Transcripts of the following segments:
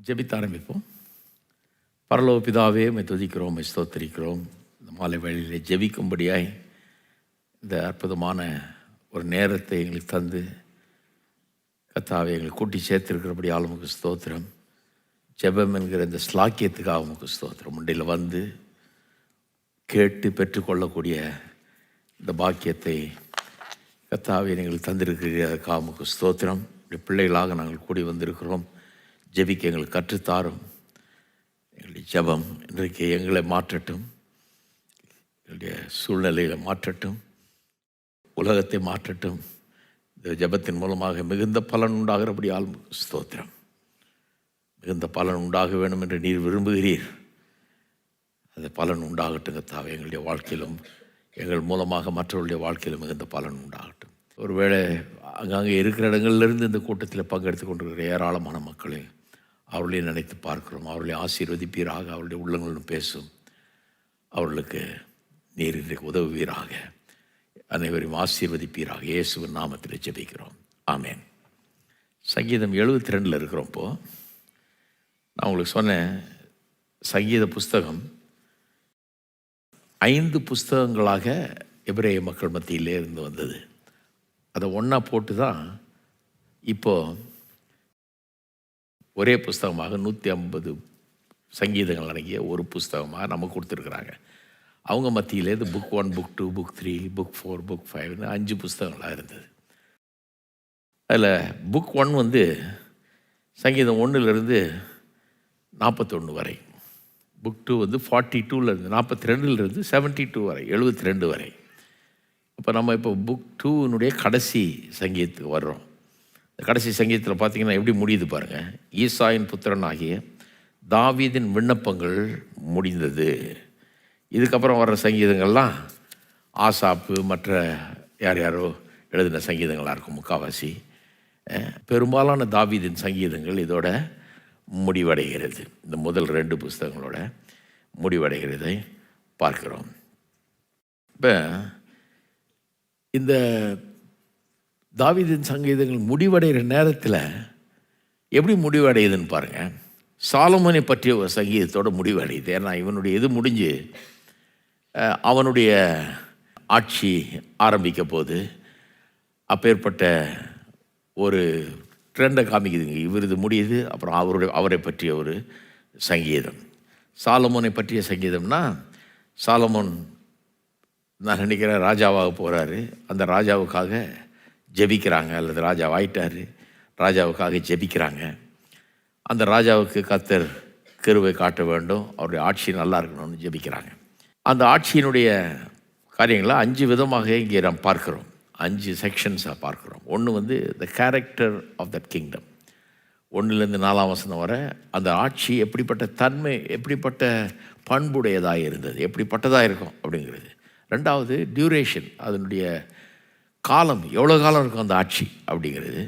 ஜெபித்து ஆரம்பிப்போம். பரலோக பிதாவே, உம்மை துதிக்கிறோம், உம்மை ஸ்தோத்திரிக்கிறோம். இந்த மாலை வேளையிலே ஜெபிக்கும்படியாய் இந்த அற்புதமான ஒரு நேரத்தை எங்களுக்கு தந்து கர்த்தாவே எங்களை கூட்டி சேர்த்திருக்கிறபடியால் உமக்கு ஸ்தோத்திரம். ஜெபம் என்கிற இந்த ஸ்லாக்கியத்துக்காக உமக்கு ஸ்தோத்திரம். முண்டையில் வந்து கேட்டு பெற்றுக்கொள்ளக்கூடிய இந்த பாக்கியத்தை கர்த்தாவே எங்களுக்கு தந்திருக்கிறதுக்காக உமக்கு ஸ்தோத்திரம். இப்படி பிள்ளைகளாக நாங்கள் கூடி வந்திருக்கிறோம். ஜெபிக்க எங்களுக்கு கற்றுத்தாரும். எங்களுடைய ஜெபம் இன்றைக்கு எங்களை மாற்றட்டும், எங்களுடைய சூழ்நிலைகளை மாற்றட்டும், உலகத்தை மாற்றட்டும். இந்த ஜெபத்தின் மூலமாக மிகுந்த பலன் உண்டாகிறபடியால் ஸ்தோத்திரம். மிகுந்த பலன் உண்டாக வேண்டும் என்று நீர் விரும்புகிறீர். அந்த பலன் உண்டாகட்டும் கர்த்தாவே. எங்களுடைய வாழ்க்கையிலும் எங்கள் மூலமாக மற்றவர்களுடைய வாழ்க்கையிலும் மிகுந்த பலன் உண்டாகட்டும். ஒருவேளை அங்கங்கே இருக்கிற இடங்கள்லேருந்து இந்த கூட்டத்தில் பங்கெடுத்து கொண்டிருக்கிற ஏராளமான மக்களை அவர்களையும் நினைத்து பார்க்கிறோம். அவர்களை ஆசீர்வதிப்பீராக. அவருடைய உள்ளங்களும் பேசும். அவர்களுக்கு நீர் இன்றைக்கு உதவுவீராக. அனைவரையும் ஆசீர்வதிப்பீராக. இயேசுவின் நாமத்தில் ஜெபிக்கிறோம். ஆமேன். சங்கீதம் 72 இருக்கிறோம். இப்போது நான் உங்களுக்கு சொன்னேன், சங்கீத புஸ்தகம் 5 புஸ்தகங்களாக எபிரேய மக்கள் மத்தியிலே இருந்து வந்தது. அதை ஒன்றா போட்டு தான் இப்போது ஒரே புஸ்தகமாக 150 சங்கீதங்கள் அடங்கிய ஒரு புஸ்தகமாக நமக்கு கொடுத்துருக்குறாங்க. அவங்க மத்தியிலே இது book 1, book 2, book 3, book 4, book 5 5 புஸ்தகங்களாக இருந்தது. அதில் புக் 1 வந்து சங்கீதம் 1லேருந்து 41 வரை, புக் 2 வந்து 42லேருந்து 42லேருந்து 72 வரை, 72 வரை. இப்போ நம்ம இப்போ புக் 2னுடைய கடைசி சங்கீதத்துக்கு வர்றோம். இந்த கடைசி சங்கீதத்தில் பார்த்தீங்கன்னா எப்படி முடியுது பாருங்கள். ஈசாயின் புத்திரன் ஆகிய தாவீதின் விண்ணப்பங்கள் முடிந்தது. இதுக்கப்புறம் வர்ற சங்கீதங்கள்லாம் ஆசாப்பு மற்ற யார் யாரோ எழுதின சங்கீதங்களாக இருக்கும். முக்கால்வாசி பெரும்பாலான தாவீதின் சங்கீதங்கள் இதோட முடிவடைகிறது. இந்த முதல் 2 புஸ்தகங்களோட முடிவடைகிறதை பார்க்கிறோம். இப்போ இந்த தாவீதின் சங்கீதங்கள் முடிவடைகிற நேரத்தில் எப்படி முடிவடையுதுன்னு பாருங்கள். சாலமோனை பற்றிய ஒரு சங்கீதத்தோடு முடிவடையுது. ஏன்னா இவனுடைய இது முடிஞ்சு அவனுடைய ஆட்சி ஆரம்பிக்க போது அப்பேற்பட்ட ஒரு ட்ரெண்டை காமிக்குதுங்க. இவர் இது முடியுது, அப்புறம் அவரை பற்றிய ஒரு சங்கீதம். சாலமோனை பற்றிய சங்கீதம்னா, சாலமோன் நான் நினைக்கிறேன் ராஜாவாக போகிறாரு. அந்த ராஜாவுக்காக ஜெபிக்கிறாங்க, அல்லது ராஜாவாயிட்டார், ராஜாவுக்காக ஜெபிக்கிறாங்க. அந்த ராஜாவுக்கு கர்த்தர் கிருபை காட்ட வேண்டும், அவருடைய ஆட்சி நல்லா இருக்கணும்னு ஜெபிக்கிறாங்க. அந்த ஆட்சியினுடைய காரியங்களை 5 விதமாக இங்கே நாம் பார்க்குறோம். 5 செக்ஷன்ஸாக பார்க்குறோம். ஒன்று வந்து the character of that kingdom. 1லேருந்து 4ஆம் வசனம் வரை அந்த ஆட்சி எப்படிப்பட்ட தன்மை, எப்படிப்பட்ட பண்புடையதாக இருந்தது, எப்படிப்பட்டதாக இருக்கும் அப்படிங்கிறது. 2வது டியூரேஷன், அதனுடைய காலம், எவ்வளோ காலம் இருக்கும் அந்த ஆட்சி அப்படிங்கிறது.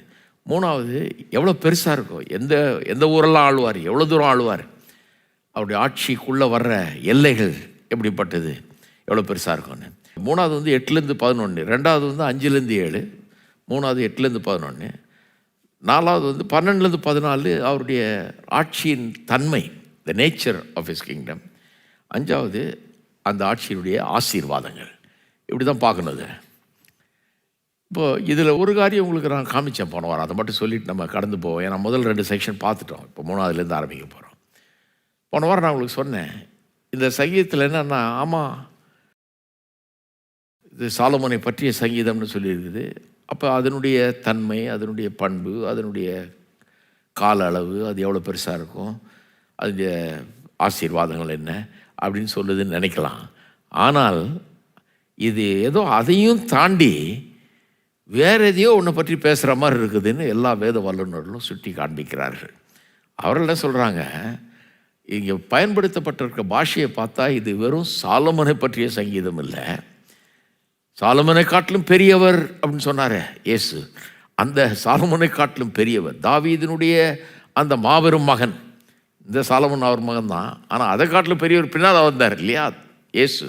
3வது எவ்வளோ பெருசாக இருக்கும், எந்த ஊரெல்லாம் ஆளுவார், எவ்வளோ தூரம் ஆளுவார், அவருடைய ஆட்சிக்குள்ளே வர்ற எல்லைகள் எப்படிப்பட்டது, எவ்வளோ பெருசாக இருக்கும்னு. 3வது வந்து 8லேருந்து 11, 2வது வந்து 5லேருந்து 7, 3வது 8லேருந்து 11, 4வது வந்து 12லேருந்து 14 அவருடைய ஆட்சியின் தன்மை, the nature of his kingdom. 5வது அந்த ஆட்சியினுடைய ஆசீர்வாதங்கள். இப்படி தான் பார்க்கணும் இதை. இப்போது இதில் ஒரு காரியம் உங்களுக்கு நான் காமிச்சேன் போன வாரம், அதை மட்டும் சொல்லிவிட்டு நம்ம கடந்து போவோம். ஏன்னா முதல் 2 செக்ஷன் பார்த்துட்டோம். இப்போ 3வதுலேருந்து ஆரம்பிக்க போகிறோம். போன வாரம் நான் உங்களுக்கு சொன்னேன், இந்த சங்கீதத்தில் என்னென்னா, ஆமாம் இது சாலமோனை பற்றிய சங்கீதம்னு சொல்லியிருக்குது. அப்போ அதனுடைய தன்மை, அதனுடைய பண்பு, அதனுடைய கால அளவு, அது எவ்வளோ பெருசாக இருக்கும், அது ஆசீர்வாதங்கள் என்ன அப்படின்னு சொல்லுதுன்னு நினைக்கலாம். ஆனால் இது ஏதோ அதையும் தாண்டி வேறு எதையோ ஒன்றை பற்றி பேசுகிற மாதிரி இருக்குதுன்னு எல்லா வேத வல்லுநர்களும் சுட்டி காண்பிக்கிறார்கள். அவர்கள் என்ன சொல்கிறாங்க, இங்கே பயன்படுத்தப்பட்டிருக்க பாஷையை பார்த்தா இது வெறும் சாலமோனை பற்றிய சங்கீதம் இல்லை, சாலமோனை காட்டிலும் பெரியவர் அப்படின்னு சொன்னார் இயேசு. அந்த சாலமோனை காட்டிலும் பெரியவர், தாவீதினுடைய அந்த மாபெரும் மகன். இந்த சாலமோன் அவர் மகன் தான், ஆனால் அதை காட்டிலும் பெரியவர் பின்னால் வந்தார் இல்லையா இயேசு.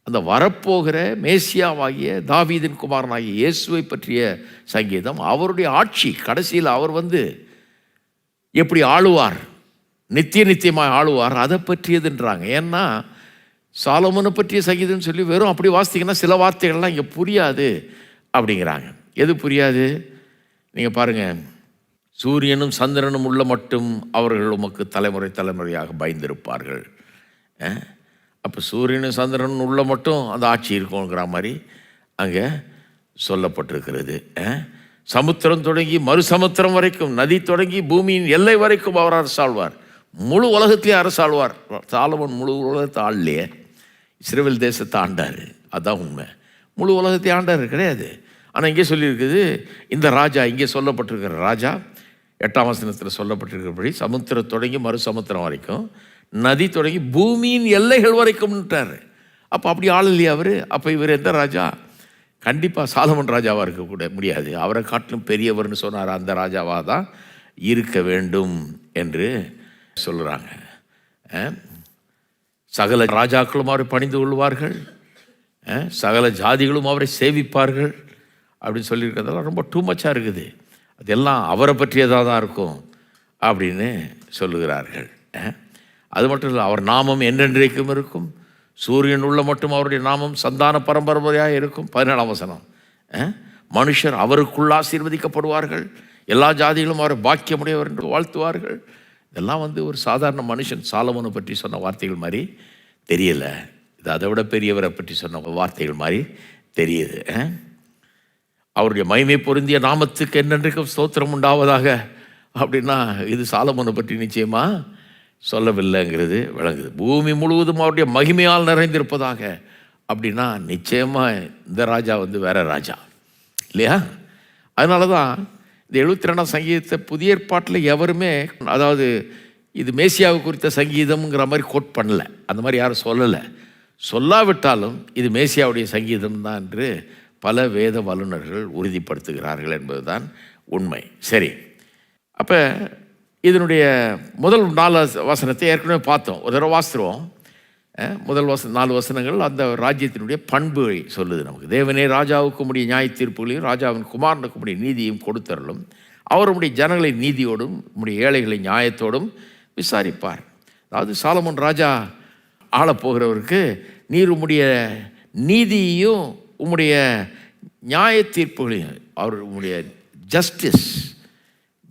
அந்த வரப்போகிற மேசியாவாகிய தாவீதின் குமாரனாகிய இயேசுவை பற்றிய சங்கீதம். அவருடைய ஆட்சி கடைசியில் அவர் வந்து எப்படி ஆளுவார் நித்தியமாய் ஆளுவார், அதை பற்றியதுன்றாங்க. ஏன்னா சாலமோனை பற்றிய சங்கீதம்னு சொல்லி வெறும் அப்படி வாசித்தீங்கன்னா சில வார்த்தைகள்லாம் இங்கே புரியாது அப்படிங்கிறாங்க. எது புரியாது? நீங்கள் பாருங்கள், சூரியனும் சந்திரனும் உள்ள மட்டும் அவர்கள் உமக்கு தலைமுறையாக பயந்திருப்பார்கள். அப்போ சூரியனும் சந்திரனும் உள்ள மட்டும் அந்த ஆட்சி இருக்குங்கிற மாதிரி அங்கே சொல்லப்பட்டிருக்கிறது. சமுத்திரம் தொடங்கி மறுசமுத்திரம் வரைக்கும், நதி தொடங்கி பூமியின் எல்லை வரைக்கும் அவர் அரசாழ்வார். முழு உலகத்தையே அரசாழ்வார். சாலமோன் முழு உலகத்தை ஆளலையே, இஸ்ரவேல் தேசத்தை ஆண்டார். அதுதான் உண்மை. முழு உலகத்தை ஆண்டார் கிடையாது. ஆனால் இங்கே சொல்லியிருக்குது, இந்த ராஜா, இங்கே சொல்லப்பட்டிருக்கிற ராஜா 8ஆம் வசனத்தில் சொல்லப்பட்டிருக்கிறபடி சமுத்திரம் தொடங்கி மறுசமுத்திரம் வரைக்கும், நதி தொடங்கி பூமியின் எல்லைகள் வரைக்கும்ன்றார். அப்போ அப்படி ஆள் இல்லையா அவர்? அப்போ இவர் எந்த ராஜா? கண்டிப்பாக சாலமன் ராஜாவாக இருக்கக்கூட முடியாது. அவரை காட்டிலும் பெரியவர்னு சொன்னார், அந்த ராஜாவாக தான் இருக்க வேண்டும் என்று சொல்கிறாங்க. சகல ராஜாக்களும் அவரை பணிந்து கொள்வார்கள், சகல ஜாதிகளும் அவரை சேவிப்பார்கள் அப்படின்னு சொல்லியிருக்கிறதெல்லாம் ரொம்ப டூ மச்சாக இருக்குது. அதெல்லாம் அவரை பற்றியதாக தான் இருக்கும் அப்படின்னு சொல்லுகிறார்கள். அது மட்டும் இல்லை, அவர் நாமம் என்றென்றைக்கும் இருக்கும். சூரியன் உள்ள மட்டும் அவருடைய நாமம் சந்தான பரம்பரையாக இருக்கும். 17ஆம் வசனம், மனுஷர் அவருக்குள் ஆசீர்வதிக்கப்படுவார்கள், எல்லா ஜாதிகளும் அவரை பாக்கியமுடையவர் என்று வாழ்த்துவார்கள். இதெல்லாம் ஒரு சாதாரண மனுஷன் சாலமோனை பற்றி சொன்ன வார்த்தைகள் மாதிரி தெரியலை. இது அதை விட பெரியவரை பற்றி சொன்ன வார்த்தைகள் மாதிரி தெரியுது. அவருடைய மகிமை பொருந்திய நாமத்துக்கு என்னென்றைக்கும் ஸ்தோத்திரம் உண்டாவதாக அப்படின்னா இது சாலமோனை பற்றி நிச்சயமாக சொல்லவில்லைங்கிறது விளங்குது. பூமி முழுவதும் அவருடைய மகிமையால் நிறைந்திருப்பதாக அப்படின்னா நிச்சயமாக இந்த ராஜா வேற ராஜா இல்லையா? அதனால தான் இந்த 72ஆம் சங்கீதத்தை புதிய ஏற்பாட்டில் எவருமே, அதாவது இது மேசியாவை குறித்த சங்கீதம்ங்கிற மாதிரி கோட் பண்ணல, அந்த மாதிரி யாரும் சொல்லலை. சொல்லாவிட்டாலும் இது மேசியாவுடைய சங்கீதம் தான் என்று பல வேத வல்லுநர்கள் உறுதிப்படுத்துகிறார்கள் என்பது தான் உண்மை. சரி, அப்போ இதனுடைய முதல் 4 வசனத்தை ஏற்கனவே பார்த்தோம், ஒரு தடவை வாசித்துருவோம். முதல் 4 வசனங்கள் அந்த ராஜ்யத்தினுடைய பண்புகளை சொல்லுது நமக்கு. தேவனே ராஜாவுக்கு உம்முடைய நியாய தீர்ப்புகளையும் ராஜாவின் குமாரனுக்கு உம்முடைய நீதியையும் கொடுத்தருளும். அவர் உம்முடைய ஜனங்களை நீதியோடும் உம்முடைய ஏழைகளை நியாயத்தோடும் விசாரிப்பார். அதாவது சாலமோன் ராஜா ஆளப்போகிறவருக்கு நீர் உம்முடைய நீதியையும் உம்முடைய நியாய தீர்ப்புகளையும், அவர் உம்முடைய ஜஸ்டிஸ்,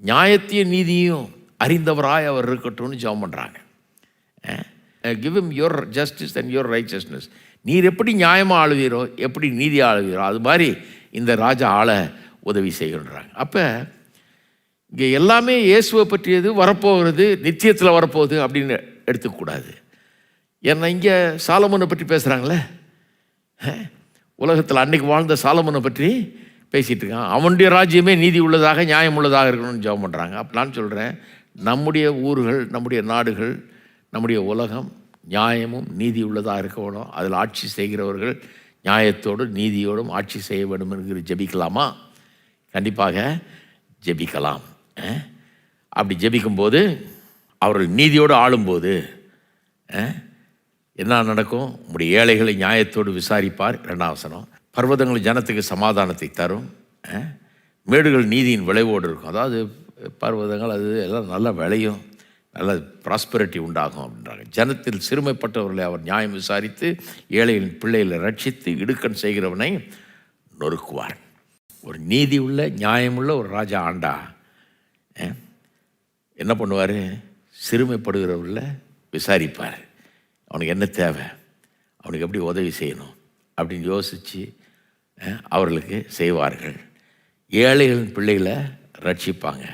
நியாயத்தையும் நீதியும் அறிந்தவராய் அவர் இருக்கட்டும்னு ஜெபம் பண்ணுறாங்க. Give him your justice and your righteousness. நீர் எப்படி நியாயமாக ஆளுவீரோ, எப்படி நீதி ஆளுவீரோ, அது மாதிரி இந்த ராஜா ஆள உதவி செய்கின்றாங்க. அப்போ இங்கே எல்லாமே இயேசுவை பற்றியது, வரப்போகிறது, நித்தியத்தில் வரப்போகுது அப்படின்னு எடுத்துக்கூடாது. ஏன்னா இங்கே சாலமோனை பற்றி பேசுகிறாங்களே, உலகத்தில் அன்றைக்கு வாழ்ந்த சாலமோனை பற்றி பேசிகிட்டு இருக்கான். அவனுடைய ராஜ்யமே நீதி உள்ளதாக நியாயம் உள்ளதாக இருக்கணும்னு ஜெபம் பண்ணுறாங்க. அப்போ நான் சொல்கிறேன், நம்முடைய ஊர்கள், நம்முடைய நாடுகள், நம்முடைய உலகம் நியாயமும் நீதி உள்ளதாக இருக்கணும். அதில் ஆட்சி செய்கிறவர்கள் நியாயத்தோடும் நீதியோடும் ஆட்சி செய்ய வேண்டும் என்று ஜெபிக்கலாமா? கண்டிப்பாக ஜெபிக்கலாம். அப்படி ஜெபிக்கும்போது, அவர்கள் நீதியோடு ஆளும்போது என்ன நடக்கும்? உங்களுடைய ஏழைகளை நியாயத்தோடு விசாரிப்பார். 2ஆம் வசனம், பர்வதங்கள் ஜனத்துக்கு சமாதானத்தை தரும், மேடுகள் நீதியின் விளைவோடு இருக்கும். அதாவது பர்வதங்கள் அது எல்லாம் நல்லா விளையும், நல்ல ப்ராஸ்பரிட்டி உண்டாகும் அப்படின்றாங்க. ஜனத்தில் சிறுமைப்பட்டவர்களை அவர் நியாயம் விசாரித்து ஏழைகளின் பிள்ளைகளை ரட்சித்து இடுக்கண் செய்கிறவனை நொறுக்குவார். ஒரு நீதி உள்ள நியாயமுள்ள ஒரு ராஜா ஆண்டா என்ன பண்ணுவார்? சிறுமைப்படுகிறவர்களை விசாரிப்பார். அவனுக்கு என்ன தேவை, அவனுக்கு எப்படி உதவி செய்யணும் அப்படின்னு யோசித்து அவர்களுக்கு செய்வார்கள். ஏழைகளின் பிள்ளைகளை ரட்சிப்பாங்க.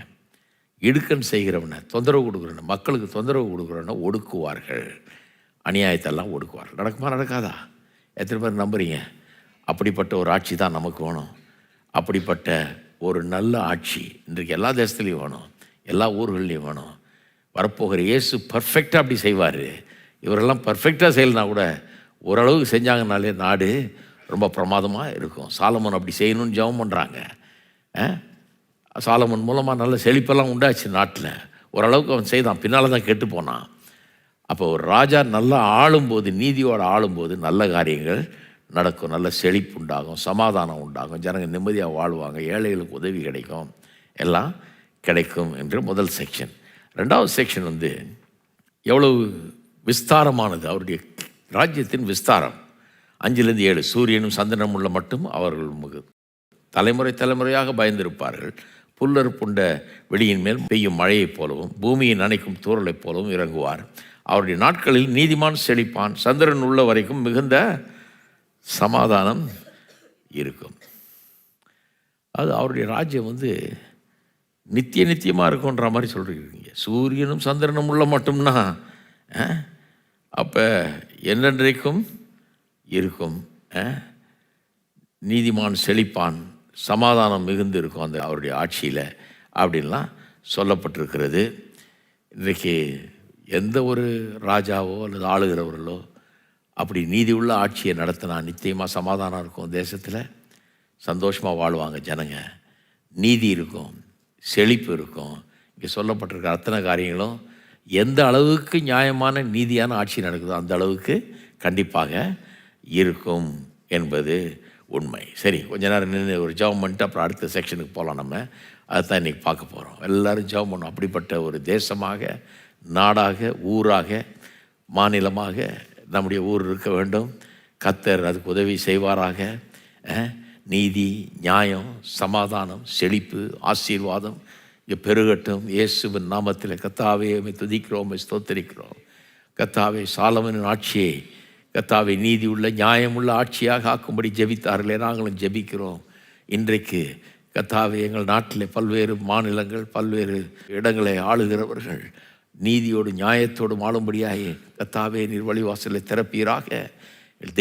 இடுக்கண் செய்கிறவனை, தொந்தரவு கொடுக்குறவனை, மக்களுக்கு தொந்தரவு கொடுக்குறவனை ஒடுக்குவார்கள். அநியாயத்தெல்லாம் ஒடுக்குவார்கள். நடக்குமா நடக்காதா? எத்தனை பேர் நம்புறீங்க? அப்படிப்பட்ட ஒரு ஆட்சி தான் நமக்கு வேணும். அப்படிப்பட்ட ஒரு நல்ல ஆட்சி இன்றைக்கு எல்லா தேசத்துலேயும் வேணும், எல்லா ஊர்கள்லேயும் வேணும். வரப்போகிற இயேசு பர்ஃபெக்டாக அப்படி செய்வார். இவரெல்லாம் பர்ஃபெக்டாக செய்யலைனா கூட ஓரளவுக்கு செஞ்சாங்கனாலே நாடு ரொம்ப பிரமாதமாக இருக்கும். சாலமோன் அப்படி செய்யணும்னு ஜெபம் பண்ணுறாங்க. சாலமோன் மூலமாக நல்ல செழிப்பெல்லாம் உண்டாச்சு நாட்டில். ஓரளவுக்கு அவன் செய்தான், பின்னால் தான் கெட்டு போனான். அப்போ ஒரு ராஜா நல்லா ஆளும்போது, நீதியோடு ஆளும்போது நல்ல காரியங்கள் நடக்கும், நல்ல செழிப்பு உண்டாகும், சமாதானம் உண்டாகும், ஜனங்க நிம்மதியாக வாழ்வாங்க, ஏழைகளுக்கு உதவி கிடைக்கும், எல்லாம் கிடைக்கும் என்று முதல் செக்ஷன். 2வது செக்ஷன் எவ்வளவு விஸ்தாரமானது அவருடைய ராஜ்யத்தின் விஸ்தாரம். 5-7 சூரியனும் சந்திரனும் உள்ள மட்டும் அவர்கள் தலைமுறை தலைமுறையாக பயந்திருப்பார்கள். புல்லர் புண்ட வெளியின் மேல் பெய்யும் மழையைப் போலவும் பூமியை நனைக்கும் தூறலைப் போலவும் இறங்குவார். அவருடைய நாட்களில் நீதிமான் செழிப்பான். சந்திரன் உள்ள வரைக்கும் மிகுந்த சமாதானம் இருக்கும். அது அவருடைய ராஜ்யம் நித்தியமாக இருக்குன்ற மாதிரி சொல்கிறீங்க. சூரியனும் சந்திரனும் உள்ள மட்டும்னா அப்போ என்னென்றைக்கும் இருக்கும். நீதிமான் செழிப்பான், சமாதானம் மிகுந்து இருக்கும் அந்த அவருடைய ஆட்சியில் அப்படின்லாம் சொல்லப்பட்டிருக்கிறது. இன்றைக்கு எந்த ஒரு ராஜாவோ அல்லது ஆளுகிறவர்களோ அப்படி நீதி உள்ள ஆட்சியை நடத்தினா நிச்சயமாக சமாதானம் இருக்கும். தேசத்தில் சந்தோஷமாக வாழ்வாங்க ஜனங்க. நீதி இருக்கும், செழிப்பு இருக்கும். இங்கே சொல்லப்பட்டிருக்கிற அத்தனை காரியங்களும் எந்த அளவுக்கு நியாயமான நீதியான ஆட்சி நடக்குதோ அந்த அளவுக்கு கண்டிப்பாக இருக்கும் என்பது உண்மை. சரி, கொஞ்ச நேரம் நின்று ஒரு ஜெபம் பண்ணிட்டு அப்புறம் அடுத்த செக்ஷனுக்கு போகலாம். நம்ம அதுதான் இன்றைக்கி பார்க்க போகிறோம். எல்லோரும் ஜெபம் பண்ணோம். அப்படிப்பட்ட ஒரு தேசமாக, நாடாக, ஊராக, மாநிலமாக நம்முடைய ஊர் இருக்க வேண்டும். கர்த்தர் அதுக்கு உதவி செய்வாராக. நீதி, நியாயம், சமாதானம், செழிப்பு, ஆசீர்வாதம் இங்கே பெருகட்டும். இயேசுவின் நாமத்தில் கர்த்தாவே துதிக்கிறோம், ஸ்தோத்தரிக்கிறோம். கர்த்தாவே சாலமோனின் ஆட்சியை கர்த்தாவே நீதி உள்ள நியாயமுள்ள ஆட்சியாக ஆக்கும்படி ஜெபித்தார்களே, நாங்களும் ஜெபிக்கிறோம். இன்றைக்கு கர்த்தாவே எங்கள் நாட்டில் பல்வேறு மாநிலங்கள், பல்வேறு இடங்களை ஆளுகிறவர்கள் நீதியோடு நியாயத்தோடும் ஆளும்படியாக கர்த்தாவே நீர் வழிவாசலை திறப்பீராக.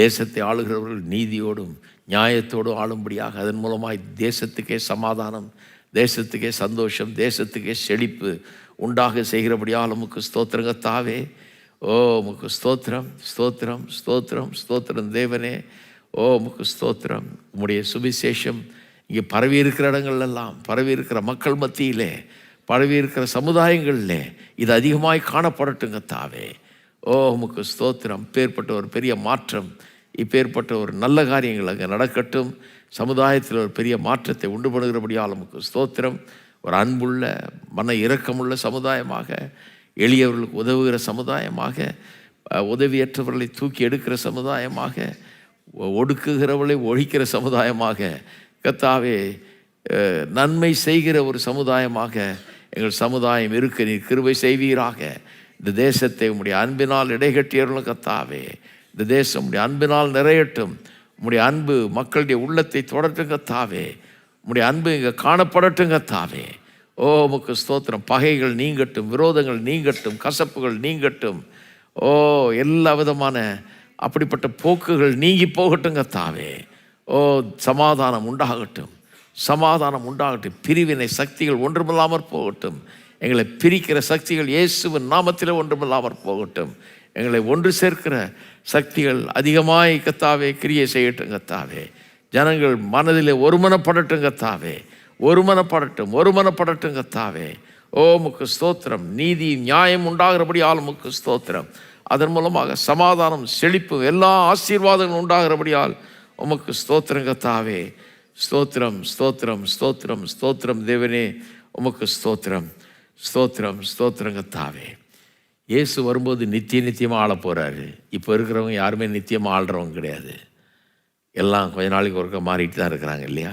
தேசத்தை ஆளுகிறவர்கள் நீதியோடும் நியாயத்தோடும் ஆளும்படியாக, அதன் மூலமாக தேசத்துக்கே சமாதானம், தேசத்துக்கே சந்தோஷம், தேசத்துக்கே செழிப்பு உண்டாக செய்கிறபடியால் உமக்கு ஸ்தோத்திரம் கர்த்தாவே. ஓ உமக்கு ஸ்தோத்திரம், ஸ்தோத்திரம், ஸ்தோத்திரம், ஸ்தோத்திரம் தேவனே. ஓ உமக்கு ஸ்தோத்திரம். உம்முடைய சுவிசேஷம் இங்கே பரவி இருக்கிற இடங்கள்லாம், பரவி இருக்கிற மக்கள் மத்தியிலே, பரவி இருக்கிற சமுதாயங்களில் இது அதிகமாய் காணப்படட்டும் கர்த்தாவே. ஓ உமக்கு ஸ்தோத்திரம். இப்பேற்பட்ட ஒரு பெரிய மாற்றம், இப்பேற்பட்ட ஒரு நல்ல காரியங்கள் அங்கே நடக்கட்டும். சமுதாயத்தில் ஒரு பெரிய மாற்றத்தை உண்டு பண்ணுகிறபடியால் உமக்கு ஸ்தோத்திரம். ஒரு அன்புள்ள, மன இரக்கமுள்ள சமுதாயமாக, எளியவர்களுக்கு உதவுகிற சமுதாயமாக, உதவியற்றவர்களை தூக்கி எடுக்கிற சமுதாயமாக, ஒடுக்குகிறவர்களை ஒழிக்கிற சமுதாயமாக, கர்த்தாவே நன்மை செய்கிற ஒரு சமுதாயமாக எங்கள் சமுதாயம் இருக்க நீர் கிருபை செய்வீராக. இந்த தேசத்தை உம்முடைய அன்பினால் இடைகட்டியவர்களும் கர்த்தாவே, இந்த தேசம் உம்முடைய அன்பினால் நிறையட்டும். உம்முடைய அன்பு மக்களுடைய உள்ளத்தை தொடரட்டும் கர்த்தாவே. உம்முடைய அன்பு இங்கே காணப்படட்டும் கர்த்தாவே. ஓ உமக்கு ஸ்தோத்திரம். பகைகள் நீங்கட்டும், விரோதங்கள் நீங்கட்டும், கசப்புகள் நீங்கட்டும். ஓ எல்லா விதமான அப்படிப்பட்ட போக்குகள் நீங்கி போகட்டும் கர்த்தாவே. ஓ சமாதானம் உண்டாகட்டும், சமாதானம் உண்டாகட்டும். பிரிவினை சக்திகள் ஒன்றுமில்லாமற் போகட்டும். எங்களை பிரிக்கிற சக்திகள் இயேசுவின் நாமத்தில் ஒன்றுமில்லாமற் போகட்டும். எங்களை ஒன்று சேர்க்கிற சக்திகள் அதிகமாய் கர்த்தாவே கிரியை செய்யட்டும் கர்த்தாவே. ஜனங்கள் மனதிலே ஒருமனப்படட்டும் கர்த்தாவே, ஒருமனப்படட்டும், ஒருமனப்படட்டும் கர்த்தாவே. ஓ உமக்கு ஸ்தோத்திரம். நீதி நியாயம் உண்டாகிறபடியால் உமக்கு ஸ்தோத்திரம். அதன் மூலமாக சமாதானம், செழிப்பு, எல்லா ஆசீர்வாதங்களும் உண்டாகிறபடியால் உமக்கு ஸ்தோத்திரம் கர்த்தாவே. ஸ்தோத்திரம், ஸ்தோத்திரம், ஸ்தோத்திரம், ஸ்தோத்திரம் தேவனே. உமக்கு ஸ்தோத்திரம், ஸ்தோத்திரம், ஸ்தோத்திரம் கர்த்தாவே. இயேசு வரும்போது நித்தியமாக ஆள போகிறாரு. இப்போ இருக்கிறவங்க யாருமே நித்தியமாக ஆள்றவங்க கிடையாது. எல்லாம் கொஞ்ச நாளைக்கு ஒருக்க மாறிட்டு தான் இருக்கிறாங்க இல்லையா?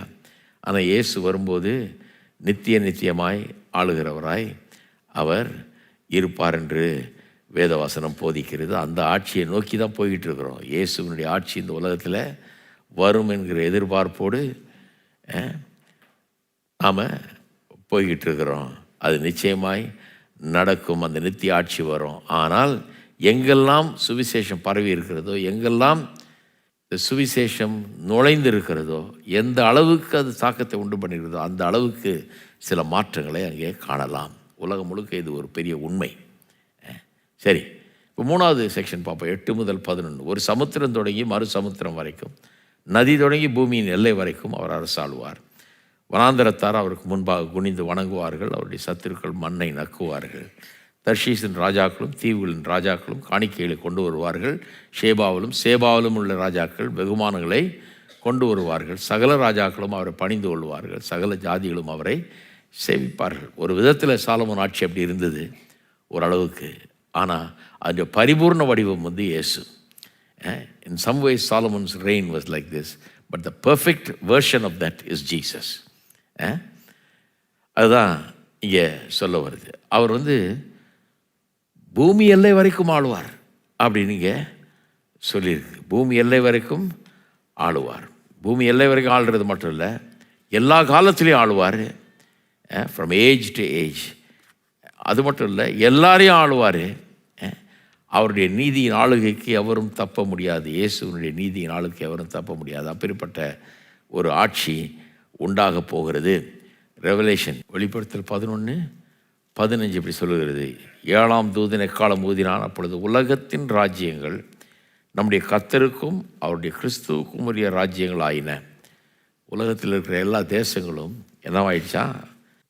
ஆனால் இயேசு வரும்போது நித்தியமாய் ஆளுகிறவராய் அவர் இருப்பார் என்று வேதவசனம் போதிக்கிறது. அந்த ஆட்சியை நோக்கி தான் போய்கிட்டு இருக்கிறோம். இயேசுவினுடைய ஆட்சி இந்த உலகத்தில் வரும் என்கிற எதிர்பார்ப்போடு நாம் போய்கிட்டு இருக்கிறோம். அது நிச்சயமாய் நடக்கும். அந்த நித்திய ஆட்சி வரும். ஆனால் எங்கெல்லாம் சுவிசேஷம் பரவி இருக்கிறதோ, எங்கெல்லாம் சுவிசேஷம் நுழைந்து இருக்கிறதோ, எந்த அளவுக்கு அது தாக்கத்தை உண்டு பண்ணியிருக்கிறதோ அந்த அளவுக்கு சில மாற்றங்களை அங்கே காணலாம். உலகம் முழுக்க இது ஒரு பெரிய உண்மை. சரி, இப்போ 3வது செக்ஷன் பார்ப்போம். 8 முதல் 11. ஒரு சமுத்திரம் தொடங்கி மறு சமுத்திரம் வரைக்கும், நதி தொடங்கி பூமியின் எல்லை வரைக்கும் அவர் அரசாளுவார். வனாந்தரத்தார் அவருக்கு முன்பாக குனிந்து வணங்குவார்கள். அவருடைய சத்துருக்கள் மண்ணை நக்குவார்கள். தர்ஷீஸின் ராஜாக்களும் தீவுகளின் ராஜாக்களும் காணிக்கைகளை கொண்டு வருவார்கள். சேபாவிலும் உள்ள ராஜாக்கள் வெகுமானங்களை கொண்டு வருவார்கள். சகல ராஜாக்களும் அவரை பணிந்து கொள்வார்கள். சகல ஜாதிகளும் அவரை சேவிப்பார்கள். ஒரு விதத்தில் சாலமோன் ஆட்சி அப்படி இருந்தது ஓரளவுக்கு. ஆனால் அதனுடைய பரிபூர்ண வடிவம் வந்து Yesu. In some ways Solomon's reign was like this, but the perfect version of that is Jesus. அதுதான் இங்கே சொல்ல வருது. அவர் வந்து பூமி எல்லை வரைக்கும் ஆளுவார் அப்படின்னு இங்கே சொல்லியிருக்கு. பூமி எல்லை வரைக்கும் ஆளுவார். பூமி எல்லை வரைக்கும் ஆளுறது மட்டும் இல்லை, எல்லா காலத்துலேயும் ஆளுவார், ஃப்ரம் ஏஜ் டு ஏஜ். அது மட்டும் இல்லை, எல்லாரையும் ஆளுவார். அவருடைய நீதியின் ஆளுகைக்கு எவரும் தப்ப முடியாது. இயேசுனுடைய நீதியின் ஆளுகைக்கு எவரும் தப்ப முடியாது. அப்படிப்பட்ட ஒரு ஆட்சி உண்டாக போகிறது. ரெவலேஷன் வெளிப்படுத்தல் 11:15 இப்படி சொல்லுகிறது, 7ஆம் தூதன் எக்காலம் ஊதினான், அப்பொழுது உலகத்தின் ராஜ்யங்கள் நம்முடைய கர்த்தருக்கும் அவருடைய கிறிஸ்துவுக்கும் உரிய ராஜ்யங்கள் ஆயின. உலகத்தில் இருக்கிற எல்லா தேசங்களும் என்னவாயிடுச்சா?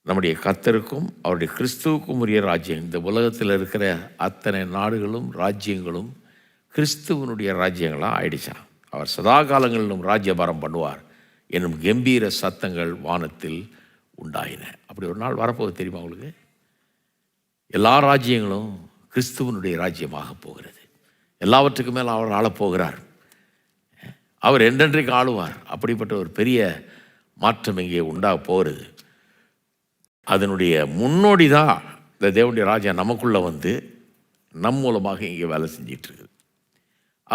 நம்முடைய கர்த்தருக்கும் அவருடைய கிறிஸ்துவுக்கும் உரிய ராஜ்யம். இந்த உலகத்தில் இருக்கிற அத்தனை நாடுகளும் ராஜ்யங்களும் கிறிஸ்துவனுடைய ராஜ்யங்களாக ஆயிடுச்சான். அவர் சதா காலங்களிலும் ராஜ்யபாரம் பண்ணுவார் என்னும் கம்பீர சத்தங்கள் வானத்தில் உண்டாயின. அப்படி ஒரு நாள் வரப்போகுது தெரியுமா உங்களுக்கு? எல்லா ராஜ்யங்களும் கிறிஸ்துவனுடைய ராஜ்யமாக போகிறது. எல்லாவற்றுக்கு மேலே அவர் ஆளப்போகிறார். அவர் என்றென்றைக்கு ஆளுவார். அப்படிப்பட்ட ஒரு பெரிய மாற்றம் இங்கே உண்டாக போகிறது. அதனுடைய முன்னோடி தான் இந்த தேவனுடைய ராஜ்யம் நமக்குள்ளே வந்து நம் மூலமாக இங்கே வேலை செஞ்சிட்ருக்குது.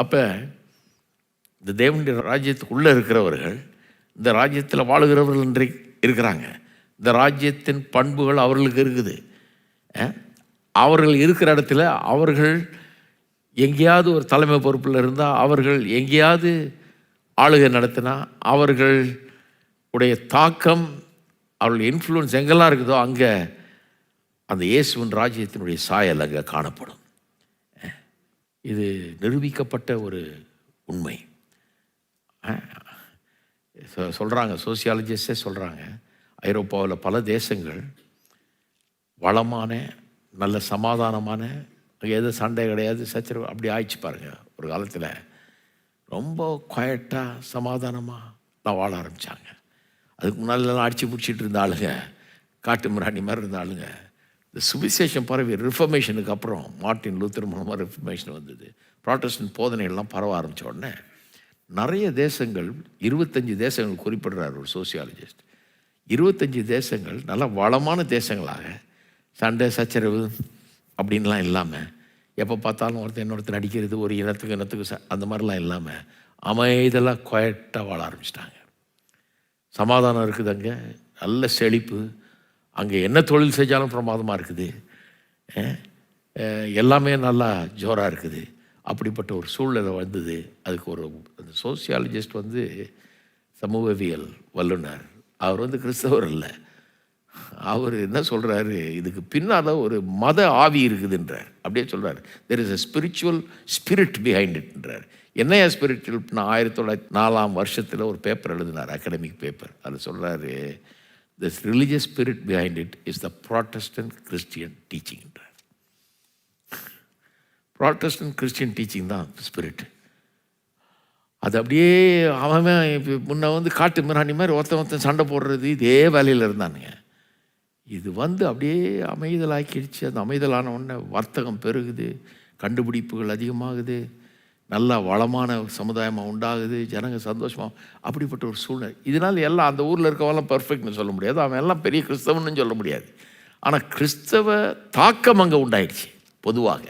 அப்போ இந்த தேவனுடைய ராஜ்யத்துக்குள்ளே இருக்கிறவர்கள் இந்த ராஜ்யத்தில் வாழுகிறவர்கள் இன்றைக்கு இருக்கிறாங்க. இந்த ராஜ்யத்தின் பண்புகள் அவர்களுக்கு இருக்குது. அவர்கள் இருக்கிற இடத்துல அவர்கள் எங்கேயாவது ஒரு தலைமை பொறுப்பில் இருந்தால், அவர்கள் எங்கேயாவது ஆளுகை நடத்தினா, அவர்கள் உடைய தாக்கம், அவருடைய இன்ஃப்ளூயன்ஸ் எங்கெல்லாம் இருக்குதோ அங்கே அந்த இயேசுவின் ராஜ்யத்தினுடைய சாயல் அங்கே காணப்படும். இது நிரூபிக்கப்பட்ட ஒரு உண்மை. சொல்கிறாங்க, சோசியாலஜிஸ்டே சொல்கிறாங்க, ஐரோப்பாவில் பல தேசங்கள் வளமான நல்ல சமாதானமான, அங்கே எதுவும் சண்டை கிடையாது, சச்சரவு அப்படி ஆயிடுச்சு பாருங்கள். ஒரு காலத்தில் ரொம்ப குவைட்டாக சமாதானமாக நான் வாழ ஆரம்பித்தாங்க. அதுக்கு முன்னாலெல்லாம் அடித்து பிடிச்சிட்டு இருந்த ஆளுங்க, காட்டு மிராணி மாதிரி இருந்த ஆளுங்க. இந்த சுவிசேஷம் பரவி ரிஃபர்மேஷனுக்கு அப்புறம் மார்ட்டின் லூத்தர் மூலமாக ரிஃபர்மேஷன் வந்தது. ப்ராட்டஸ்டன்ட் போதனைகள்லாம் பரவ ஆரம்பித்த உடனே நிறைய தேசங்கள், 25 தேசங்கள் குறிப்பிடுறார் ஒரு சோசியாலஜிஸ்ட். 25 தேசங்கள் நல்ல வளமான தேசங்களாக சண்டை சச்சரவு அப்படின்லாம் இல்லாமல், எப்போ பார்த்தாலும் ஒருத்தர் இன்னொருத்தர் அடிக்கிறது, ஒரு இனத்துக்கு அந்த மாதிரிலாம் இல்லாமல் அமைதலாக குவைட்டாக வாழ ஆரம்பிச்சிட்டாங்க. சமாதானம் இருக்குது, அங்கே நல்ல செழிப்பு, அங்கே என்ன தொழில் செஞ்சாலும் பிரமாதமாக இருக்குது, எல்லாமே நல்லா ஜோராக இருக்குது. அப்படிப்பட்ட ஒரு சூழ்நிலை வந்தது. அதுக்கு ஒரு அந்த சோசியாலஜிஸ்ட் வந்து சமூகவியல் வல்லுனர், அவர் வந்து கிறிஸ்தவர் இல்லை. அவர் என்ன சொல்கிறாரு, இதுக்கு பின்னால் ஒரு மத ஆவி இருக்குதுன்றார். அப்படியே சொல்கிறார், there is a spiritual spirit behind இட்ன்றார். என்னையா ஸ்பிரிச்சுவல்? நான் 1904 ஒரு பேப்பர் எழுதினார், அகாடமிக் பேப்பர். அதில் சொல்கிறாரு, this religious spirit behind it is the Protestant Christian டீச்சிங்ன்றார். ப்ராட்டஸ்டன்ட் கிறிஸ்டியன் டீச்சிங் தான் ஸ்பிரிட். அது அப்படியே அவன் இப்போ முன்ன வந்து காட்டு மிராணி மாதிரி ஒருத்தன் சண்டை போடுறது, இதே வேலையில் இருந்தானுங்க. இது வந்து அப்படியே அமைதலாக்கிடுச்சு. அந்த அமைதலான உடனே வர்த்தகம் பெருகுது, கண்டுபிடிப்புகள் அதிகமாகுது, நல்லா வளமான சமுதாயமாக உண்டாகுது, ஜனங்க சந்தோஷமாக. அப்படிப்பட்ட ஒரு சூழ்நிலை. இதனால் எல்லாம் அந்த ஊரில் இருக்கவெல்லாம் பர்ஃபெக்ட்னு சொல்ல முடியாது, அவன் எல்லாம் பெரிய கிறிஸ்தவன்னு சொல்ல முடியாது. ஆனால் கிறிஸ்தவ தாக்கம் அங்கே உண்டாயிடுச்சு பொதுவாக.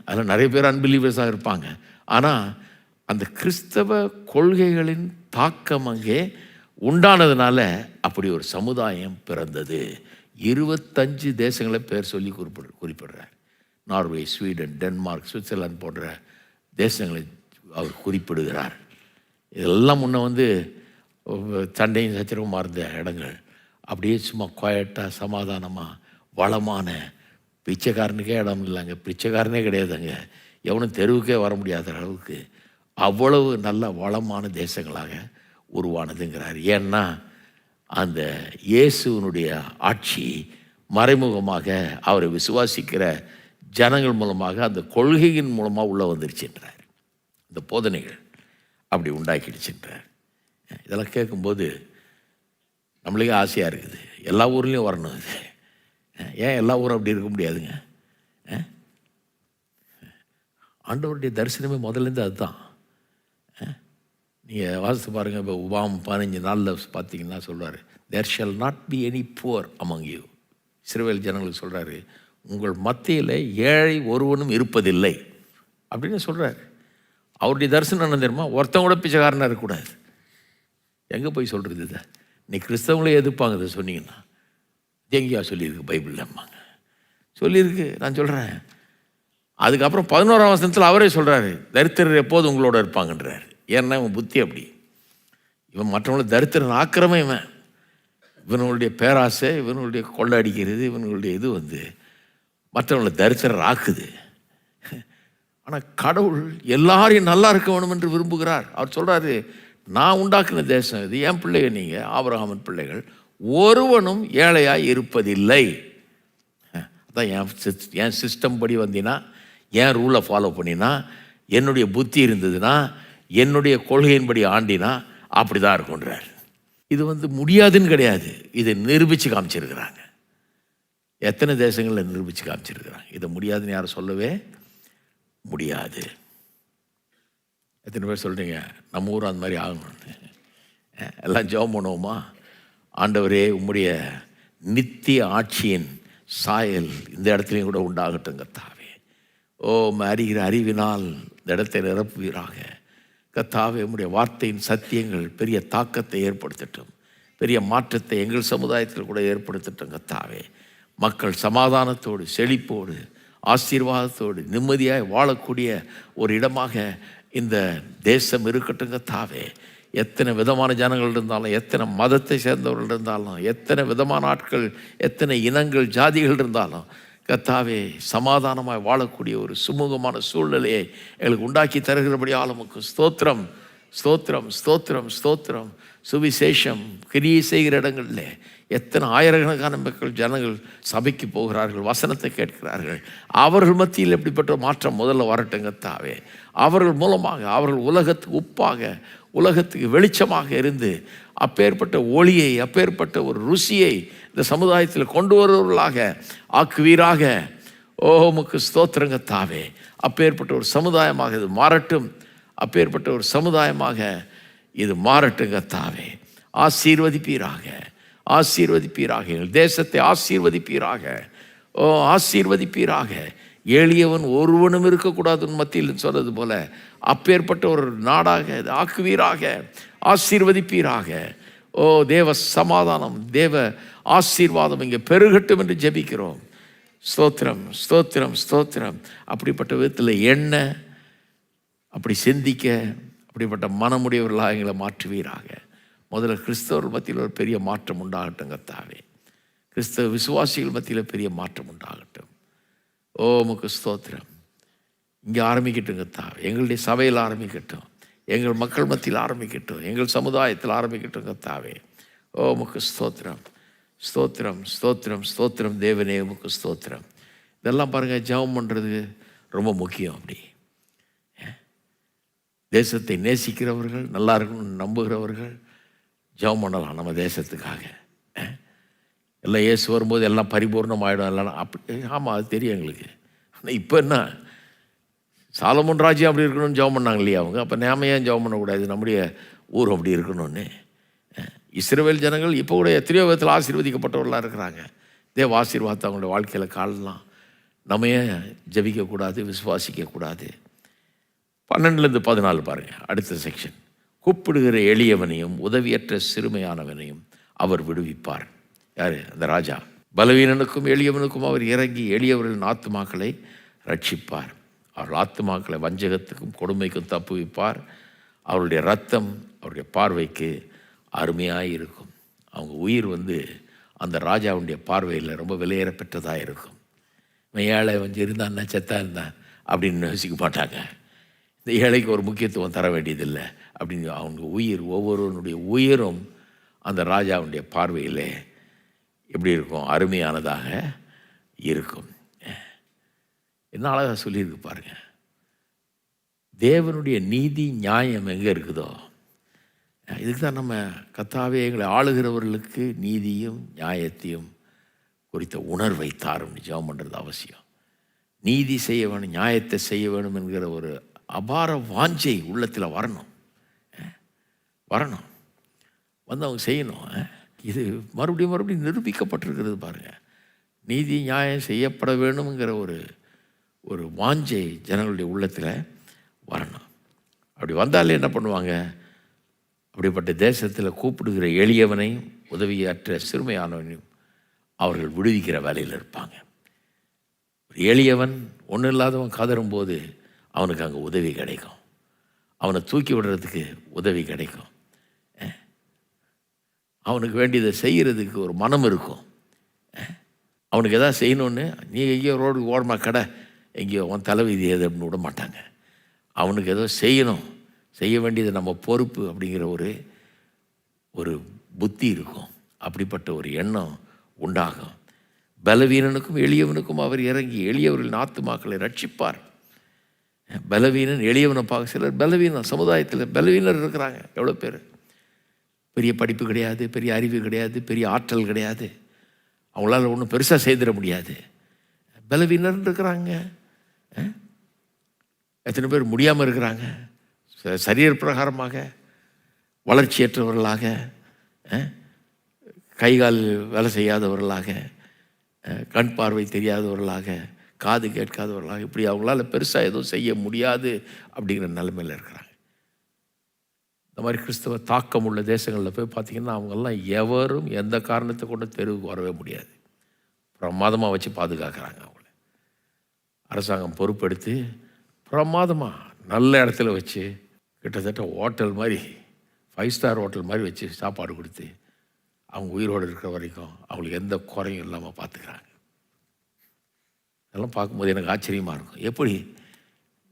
அதில் நிறைய பேர் அன்பிலீவர்ஸாக இருப்பாங்க. ஆனால் அந்த கிறிஸ்தவ கொள்கைகளின் தாக்கம் அங்கே உண்டானதுனால அப்படி ஒரு சமுதாயம் பிறந்தது. 25 தேசங்களை பேர் சொல்லி குறிப்பிடுறார். நார்வே, ஸ்வீடன், டென்மார்க், சுவிட்சர்லாந்து போன்ற தேசங்களை அவர் குறிப்பிடுகிறார். இதெல்லாம் முன்ன வந்து சண்டையும் சச்சரவுமாக இருந்த இடங்கள் அப்படியே சும்மா குவைட்டாக சமாதானமாக வளமான, பிச்சைக்காரனுக்கே இடம் இல்லைங்க, பிச்சைக்காரனே கிடையாதுங்க, எவனும் தெருவுக்கே வர முடியாத அளவுக்கு அவ்வளவு நல்ல வளமான தேசங்களாக உருவானதுங்கிறார். ஏன்னா அந்த இயேசுனுடைய ஆட்சி மறைமுகமாக அவரை விசுவாசிக்கிற ஜனங்கள் மூலமாக, அந்த கொள்கையின் மூலமாக உள்ளே வந்துருச்சுன்றார். இந்த போதனைகள் அப்படி உண்டாக்கிடுச்சுன்றார். இதெல்லாம் கேட்கும்போது நம்மளுக்கே ஆசையாக இருக்குது, எல்லா ஊர்லேயும் வரணும். இது ஏன் எல்லா ஊரும் அப்படி இருக்க முடியாதுங்க? ஆண்டவருடைய தரிசனமே முதல்லேருந்து அதுதான். நீங்கள் வாசித்து பாருங்கள். இப்போ உபாம் 15 நாளில் பார்த்தீங்கன்னா சொல்கிறார், there shall not be any poor among you. Israel ஜனங்களுக்கு சொல்கிறாரு, உங்கள் மத்தியில் ஏழை ஒருவனும் இருப்பதில்லை அப்படின்னு சொல்கிறார். அவருடைய தரிசனம் என்ன தெரியுமா? ஒருத்தன் கூட பிச்சைக்காரனாக இருக்கக்கூடாது. எங்கே போய் சொல்கிறது இதை? நீ கிறிஸ்தவங்களே எதிர்ப்பாங்க இதை சொன்னீங்கன்னா. எங்கேயா சொல்லியிருக்கு பைபிள்லம்மாங்க? சொல்லியிருக்கு, நான் சொல்கிறேன். அதுக்கப்புறம் 11ஆம் வசனத்தில் அவரே சொல்கிறாரு, தரித்திரர் எப்போது உங்களோட இருப்பாங்கன்றார். ஏன்னா இவன் புத்தி அப்படி. இவன் மற்றவங்களை தரித்திரன் ஆக்கிரமே இவனுடைய பேராசை, இவனுடைய கொள்ளை அடிக்கிறது, இவனுடைய இது மற்றவங்களை தரித்திரர் ஆக்குது. ஆனால் கடவுள் எல்லாரையும் நல்லா இருக்க வேணும் என்று விரும்புகிறார். அவர் சொல்கிறாரு, நான் உண்டாக்குன தேசம் இது, என் பிள்ளைகள் நீங்கள், ஆபிரகாமின் பிள்ளைகள், ஒருவனும் ஏழையாய் இருப்பதில்லை. அதான் என் சிஸ்டம் படி வந்தினா, என் ரூலை ஃபாலோ பண்ணினா, என்னுடைய புத்தி இருந்ததுன்னா, என்னுடைய கொள்கையின்படி ஆண்டினா அப்படி தான் இருக்குன்றார். இது முடியாதுன்னு கிடையாது, இதை நிரூபித்து காமிச்சிருக்கிறாங்க. எத்தனை தேசங்களில் நிரூபித்து காமிச்சிருக்கிறாங்க. இதை முடியாதுன்னு யாரும் சொல்லவே முடியாது. எத்தனை பேர் சொல்கிறீங்க நம்ம ஊர் அந்த மாதிரி ஆகணும்னு? எல்லாம் ஜெபம் பண்ணுவோமா? ஆண்டவரே, உம்முடைய நித்திய ஆட்சியின் சாயல் இந்த இடத்துலையும் கூட உண்டாகட்டும் கர்த்தாவே. அறிகிற அறிவினால் இந்த இடத்தை நிரப்புவீராக கர்த்தாவே. உம்முடைய வார்த்தையின் சத்தியங்கள் பெரிய தாக்கத்தை ஏற்படுத்தட்டும், பெரிய மாற்றத்தை எங்கள் சமுதாயத்தில் கூட ஏற்படுத்தட்டும் கர்த்தாவே. மக்கள் சமாதானத்தோடு, செழிப்போடு, ஆசீர்வாதத்தோடு, நிம்மதியாக வாழக்கூடிய ஒரு இடமாக இந்த தேசம் இருக்கட்டும் கர்த்தாவே. எத்தனை விதமான ஜனங்கள் இருந்தாலும், எத்தனை மதத்தை சேர்ந்தவர்கள் இருந்தாலும், எத்தனை விதமான ஆட்கள், எத்தனை இனங்கள், ஜாதிகள் இருந்தாலும் கர்த்தாவே, சமாதானமாய் வாழக்கூடிய ஒரு சுமூகமான சூழ்நிலையை எங்களுக்கு உண்டாக்கி தருகிறபடியால் உமக்கு ஸ்தோத்திரம், ஸ்தோத்திரம், ஸ்தோத்திரம், ஸ்தோத்திரம். சுவிசேஷம் கிரியை செய்கிற இடங்களில் எத்தனை ஆயிரக்கணக்கான மக்கள் ஜனங்கள் சபைக்கு போகிறார்கள், வசனத்தை கேட்கிறார்கள். அவர்கள் மத்தியில் எப்படிப்பட்ட மாற்றம் முதல்ல வரட்டும் கர்த்தாவே. அவர்கள் மூலமாக அவர்கள் உலகத்துக்கு உப்பாக, உலகத்துக்கு வெளிச்சமாக இருந்து அப்பேற்பட்ட ஒளியை, அப்பேற்பட்ட ஒரு ருசியை இந்த சமுதாயத்தில் கொண்டு வருவர்களாக ஆக்குவீராக. உமக்கு ஸ்தோத்திரம் கர்த்தாவே. அப்பேற்பட்ட ஒரு சமுதாயமாக இது மாறட்டும், அப்பேற்பட்ட ஒரு சமுதாயமாக இது மாறட்டும் கர்த்தாவே. ஆசீர்வதிப்பீராக, ஆசீர்வதிப்பீராக. எங்கள் தேசத்தை ஆசீர்வதிப்பீராக, ஆசீர்வதிப்பீராக. எளியவன் ஒருவனும் இருக்கக்கூடாது மத்தியில் சொன்னது போல அப்பேற்பட்ட ஒரு நாடாக ஆக்குவீராக, ஆசீர்வதிப்பீராக. தேவ சமாதானம், தேவ ஆசீர்வாதம் இங்கே பெருகட்டும் என்று ஜெபிக்கிறோம். ஸ்தோத்திரம், ஸ்தோத்திரம், ஸ்தோத்திரம். அப்படிப்பட்ட விதத்தில் எண்ண, அப்படி சிந்திக்க, அப்படிப்பட்ட மனமுடையவர்களாக எங்களை மாற்றுவீராக. முதல்ல கிறிஸ்தவர்கள் மத்தியில் ஒரு பெரிய மாற்றம் உண்டாகட்டும் கர்த்தாவே. கிறிஸ்தவ விசுவாசிகள் மத்தியில் பெரிய மாற்றம் உண்டாகட்டும். உமக்கு ஸ்தோத்திரம். இங்கே ஆரம்பிக்கட்டும் கர்த்தாவே. எங்களுடைய சபையில் ஆரம்பிக்கட்டும், எங்கள் மக்கள் மத்தியில் ஆரம்பிக்கட்டும், எங்கள் சமுதாயத்தில் ஆரம்பிக்கட்டும் கர்த்தாவே. உமக்கு ஸ்தோத்திரம், ஸ்தோத்திரம், ஸ்தோத்திரம், ஸ்தோத்திரம். தேவனே உமக்கு ஸ்தோத்திரம். இதெல்லாம் பாருங்கள், ஜெபம் பண்ணுறது ரொம்ப முக்கியம். அப்படி தேசத்தை நேசிக்கிறவர்கள், நல்லா இருக்கணும்னு நம்புகிறவர்கள் ஜெபம் பண்ணலாம் நம்ம தேசத்துக்காக. எல்லாம் இயேசு வரும்போது எல்லாம் பரிபூர்ணம் ஆகிடும் எல்லாம் அப்படி. ஆமாம், அது தெரியும் எங்களுக்கு. ஆனால் இப்போ என்ன, சாலமோன் ராஜ்யம் அப்படி இருக்கணும்னு ஜெபம் பண்ணாங்க இல்லையா அவங்க? அப்போ நாம ஏன் ஜெபம் பண்ணக்கூடாது? நம்முடைய ஊர் அப்படி இருக்கணும்னு. இஸ்ரவேல் ஜனங்கள் இப்போ கூட எத்தனையோ விதத்தில் ஆசீர்வதிக்கப்பட்டவர்களாக இருக்கிறாங்க. தேவ ஆசீர்வாதத்தை அவங்களுடைய வாழ்க்கையில் காணலாம். நம்ம ஏன் ஜெபிக்கக்கூடாது, விசுவாசிக்கக்கூடாது? 12-14 பாருங்கள், அடுத்த செக்ஷன். கூப்பிடுகிற எளியவனையும் உதவியற்ற சிறுமையானவனையும் அவர் விடுவிப்பார். யார்? அந்த ராஜா. பலவீனனுக்கும் எளியவனுக்கும் அவர் இறங்கி எளியவர்களின் ஆத்துமாக்களை ரட்சிப்பார். அவர்கள் ஆத்துமாக்களை வஞ்சகத்துக்கும் கொடுமைக்கும் தப்புவிப்பார். அவருடைய ரத்தம் அவருடைய பார்வைக்கு அருமையாக இருக்கும். அவங்க உயிர் அந்த ராஜாவுடைய பார்வையில் ரொம்ப விலையேற பெற்றதாக இருக்கும். ஏழை இருந்தான்னா செத்தா இருந்தான் அப்படின்னு யோசிக்க மாட்டாங்க. இந்த ஏழைக்கு ஒரு முக்கியத்துவம் தர வேண்டியதில்லை அப்படின்னு அவங்க உயிர், ஒவ்வொருவனுடைய உயிரும் அந்த ராஜாவுடைய பார்வையில் எப்படி இருக்கும்? அருமையானதாக இருக்கும். என்ன அழகாக சொல்லியிருக்கு பாருங்க. தேவனுடைய நீதி நியாயம் எங்கே இருக்குதோ, இதுக்கு தான் நம்ம கர்த்தாவே எங்களை ஆளுகிறவர்களுக்கு நீதியும் நியாயத்தையும் குறித்த உணர்வை தாரும்னு ஜெபம் பண்ணுறது அவசியம். நீதி செய்ய வேணும், நியாயத்தை செய்ய வேணும் என்கிற ஒரு அபார வாஞ்சை உள்ளத்தில் வரணும். வந்து அவங்க செய்யணும். இது மறுபடியும் நிரூபிக்கப்பட்டிருக்கிறது பாருங்கள். நீதி நியாயம் செய்யப்பட வேணுங்கிற ஒரு வாஞ்சை ஜனங்களுடைய உள்ளத்தில் வரணும். அப்படி வந்தாலே என்ன பண்ணுவாங்க? அப்படிப்பட்ட தேசத்தில் கூப்பிடுகிற எளியவனையும் உதவியற்ற சிறுமையானவனையும் அவர்கள் விடுவிக்கிற வேலையில் இருப்பாங்க. ஒரு எளியவன் ஒன்றும் இல்லாதவன் கதறும்போது அவனுக்கு அங்கே உதவி கிடைக்கும். அவனை தூக்கி விடுறதுக்கு உதவி கிடைக்கும். அவனுக்கு வேண்டியதை செய்கிறதுக்கு ஒரு மனம் இருக்கும். அவனுக்கு எதாவது செய்யணுன்னு நீ எங்கேயோ ரோடு ஓரமாக கடை எங்கேயோ உன் தலைவிதி எது அப்படின்னு விட மாட்டாங்க. அவனுக்கு ஏதோ செய்யணும், செய்ய வேண்டியது நம்ம பொறுப்பு அப்படிங்கிற ஒரு புத்தி இருக்கும். அப்படிப்பட்ட ஒரு எண்ணம் உண்டாகும். பலவீனனுக்கும் எளியவனுக்கும் அவர் இறங்கி எளியவர்களின் ஆத்துமாக்களை ரட்சிப்பார். பலவீனன் எளியவனை பார்க்க சிலர் பலவீனம், சமுதாயத்தில் பலவீனர் இருக்கிறாங்க. எவ்வளோ பேர் பெரிய படிப்பு கிடையாது, பெரிய அறிவு கிடையாது, பெரிய ஆற்றல் கிடையாது, அவங்களால ஒன்றும் பெருசாக செய்திட முடியாது, பலவீனர் இருக்கிறாங்க. எத்தனை பேர் முடியாமல் இருக்கிறாங்க, சரீர பிரகாரமாக வளர்ச்சியற்றவர்களாக, கைகால் வேலை செய்யாதவர்களாக, கண் பார்வை தெரியாதவர்களாக, காது கேட்காதவர்களாக, இப்படி அவங்களால பெருசாக எதுவும் செய்ய முடியாது அப்படிங்கிற நிலைமையில் இருக்கிறாங்க. இந்த மாதிரி கிறிஸ்தவ தாக்கம் உள்ள தேசங்களில் போய் பார்த்திங்கன்னா அவங்கெல்லாம் எவரும் எந்த காரணத்தை கொண்டு தெருவுக்கு வரவே முடியாது. பிரமாதமாக வச்சு பாதுகாக்கிறாங்க அவங்கள. அரசாங்கம் பொறுப்பெடுத்து பிரமாதமாக நல்ல இடத்துல வச்சு கிட்டத்தட்ட ஹோட்டல் மாதிரி 5 ஸ்டார் ஹோட்டல் மாதிரி வச்சு சாப்பாடு கொடுத்து அவங்க உயிரோடு இருக்கிற வரைக்கும் அவங்களுக்கு எந்த குறையும் இல்லாமல் பார்த்துக்கிறாங்க. இதெல்லாம் பார்க்கும்போது எனக்கு ஆச்சரியமாக இருக்கும்.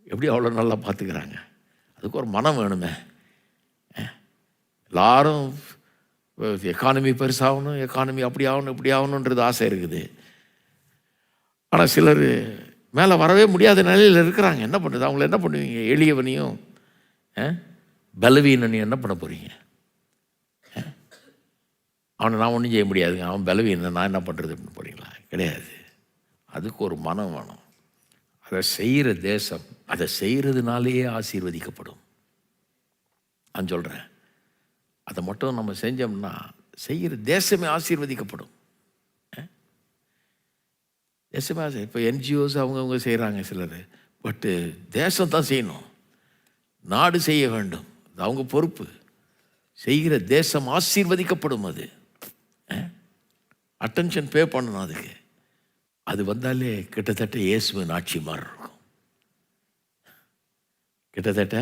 எப்படி அவ்வளோ நல்லா பார்த்துக்கிறாங்க? அதுக்கு ஒரு மனம் வேணுமே. எல்லாரும் எக்கானமி பெருசாகணும், எக்கானமி அப்படி ஆகணும் இப்படி ஆகணுன்றது ஆசை இருக்குது. ஆனால் சிலர் மேலே வரவே முடியாத நிலையில் இருக்கிறாங்க. என்ன பண்ணுறது? அவங்கள என்ன பண்ணுவீங்க? எளியவனையும் பலவீனனையும் என்ன பண்ண போகிறீங்க? அவனை நான் ஒன்றும் செய்ய முடியாதுங்க, அவன் பலவீனன், நான் என்ன பண்ணுறது அப்படின்னு போகிறீங்களா? கிடையாது. அதுக்கு ஒரு மனம் வேணும். அதை செய்கிற தேசம் அதை செய்கிறதுனாலேயே ஆசீர்வதிக்கப்படும். நான் சொல்கிறேன், அதை மட்டும் நம்ம செஞ்சோம்னா செய்கிற தேசமே ஆசீர்வதிக்கப்படும். தேசமே இப்போ என்ஜிஓஸ் அவங்கவுங்க செய்கிறாங்க சிலர், பட்டு தேசம் தான் செய்யணும், நாடு செய்ய வேண்டும், அது அவங்க பொறுப்பு. செய்கிற தேசம் ஆசீர்வதிக்கப்படும். அது அட்டென்ஷன் பே பண்ணணும் அதுக்கு. அது வந்தாலே கிட்டத்தட்ட இயேசுவின் ஆட்சி மாதிரி இருக்கும். கிட்டத்தட்ட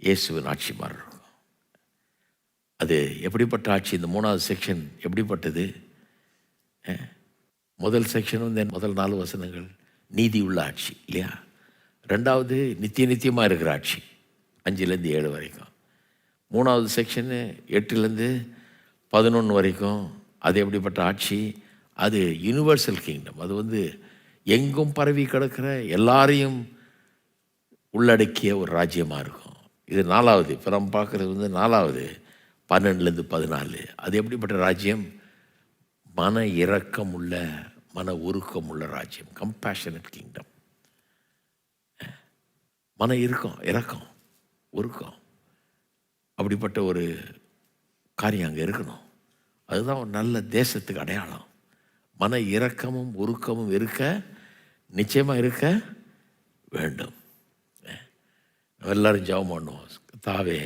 இயேசுவின் ஆட்சி மாதிரி இருக்கும். அது எப்படிப்பட்ட ஆட்சி? இந்த 3வது செக்ஷன் எப்படிப்பட்டது? முதல் செக்ஷன் வந்து முதல் 4 வசனங்கள் நீதி உள்ள ஆட்சி இல்லையா? 2வது நித்தியமாக இருக்கிற ஆட்சி 5லேருந்து 7 வரைக்கும். 3வது செக்ஷனு 8லேருந்து 11 வரைக்கும். அது எப்படிப்பட்ட ஆட்சி? அது யூனிவர்சல் கிங்டம். அது வந்து எங்கும் பரவி கிடக்கிற எல்லாரையும் உள்ளடக்கிய ஒரு ராஜ்யமாக இருக்கும். இது 4வது. இப்போ நம்ம பார்க்குறது வந்து 4வது 12லேருந்து 14. அது எப்படிப்பட்ட ராஜ்யம்? மன இரக்கம் உள்ள, மன உருக்கம் உள்ள ராஜ்யம், கம்பேஷனட் கிங்டம். மன இரக்கம் உருக்கம், அப்படிப்பட்ட ஒரு காரியம் அங்கே இருக்கணும். அதுதான் ஒரு நல்ல தேசத்துக்கு அடையாளம். மன இரக்கமும் உருக்கமும் நிச்சயமாக இருக்க வேண்டும். எல்லாரும் ஜெபம் பண்ணுவோம். கர்த்தாவே,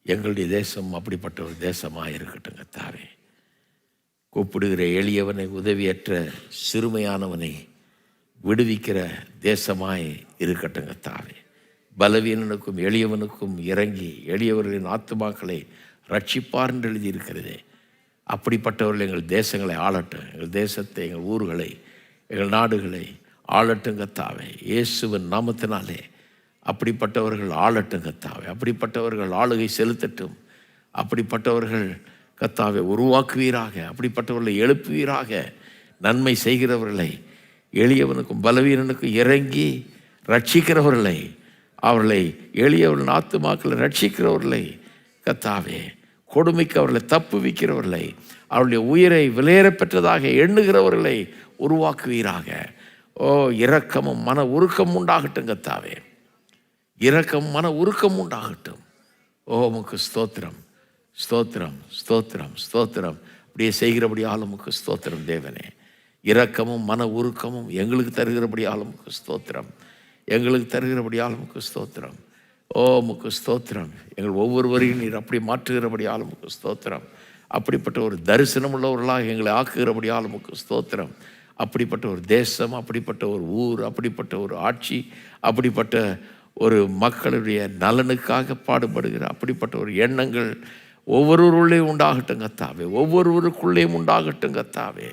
எங்களுடைய தேசம் அப்படிப்பட்ட ஒரு தேசமாக இருக்கட்டும். கர்த்தாவே, கூப்பிடுகிற எளியவனை, உதவியற்ற சிறுமையானவனை விடுவிக்கிற தேசமாய் இருக்கட்டும். கர்த்தாவே, பலவீனனுக்கும் எளியவனுக்கும் இறங்கி எளியவர்களின் ஆத்துமாக்களை ரட்சிப்பார் என்று எழுதியிருக்கிறதே, அப்படிப்பட்டவர்கள் எங்கள் தேசங்களை ஆளட்டும். எங்கள் தேசத்தை, எங்கள் ஊர்களை, எங்கள் நாடுகளை ஆளட்டும். கர்த்தாவே, இயேசுவின் நாமத்தினாலே அப்படிப்பட்டவர்கள் ஆளட்டும். கர்த்தாவே, அப்படிப்பட்டவர்கள் ஆளுகை செலுத்தட்டும். அப்படிப்பட்டவர்கள் கர்த்தாவே உருவாக்குவீராக. அப்படிப்பட்டவர்களை எழுப்புவீராக. நன்மை செய்கிறவர்களை, எளியவனுக்கும் பலவீனனுக்கும் இறங்கி ரட்சிக்கிறவர்களை, அவர்களை எளியவர்கள் ஆத்துமாக்களை ரட்சிக்கிறவர்களை, கர்த்தாவே கொடுமைக்கு அவர்களை தப்புவிக்கிறவர்களை, அவருடைய உயிரை விலையேற பெற்றதாக எண்ணுகிறவர்களை உருவாக்குவீராக. ஓ, இரக்கமும் மன உருக்கம் உண்டாகட்டும் கர்த்தாவே. இரக்கம் மன உருக்கம் உண்டாகட்டும். ஓ, உமக்கு ஸ்தோத்திரம், ஸ்தோத்திரம், ஸ்தோத்திரம், ஸ்தோத்திரம். அப்படியே செய்கிறபடி ஆளுமுக்கு ஸ்தோத்திரம் தேவனே. இரக்கமும் மன உருக்கமும் எங்களுக்கு தருகிறபடி ஆளுமுக்கு ஸ்தோத்திரம், எங்களுக்கு தருகிறபடி ஆளுமுக்கு ஸ்தோத்திரம். ஓ, உமக்கு ஸ்தோத்திரம். எங்கள் ஒவ்வொருவரையும் நீர் அப்படி மாற்றுகிறபடி ஆளுமுக்கு ஸ்தோத்திரம். அப்படிப்பட்ட ஒரு தரிசனம் உள்ளவர்களாக எங்களை ஆக்குகிறபடி ஆளுமுக்கு ஸ்தோத்திரம். அப்படிப்பட்ட ஒரு தேசம், அப்படிப்பட்ட ஒரு ஊர், அப்படிப்பட்ட ஒரு ஆட்சி, அப்படிப்பட்ட ஒரு மக்களுடைய நலனுக்காக பாடுபடுகிற அப்படிப்பட்ட ஒரு எண்ணங்கள் ஒவ்வொருவருள்ளேயும் உண்டாகட்டும் கர்த்தாவே, ஒவ்வொருவருக்குள்ளேயும் உண்டாகட்டும் கர்த்தாவே,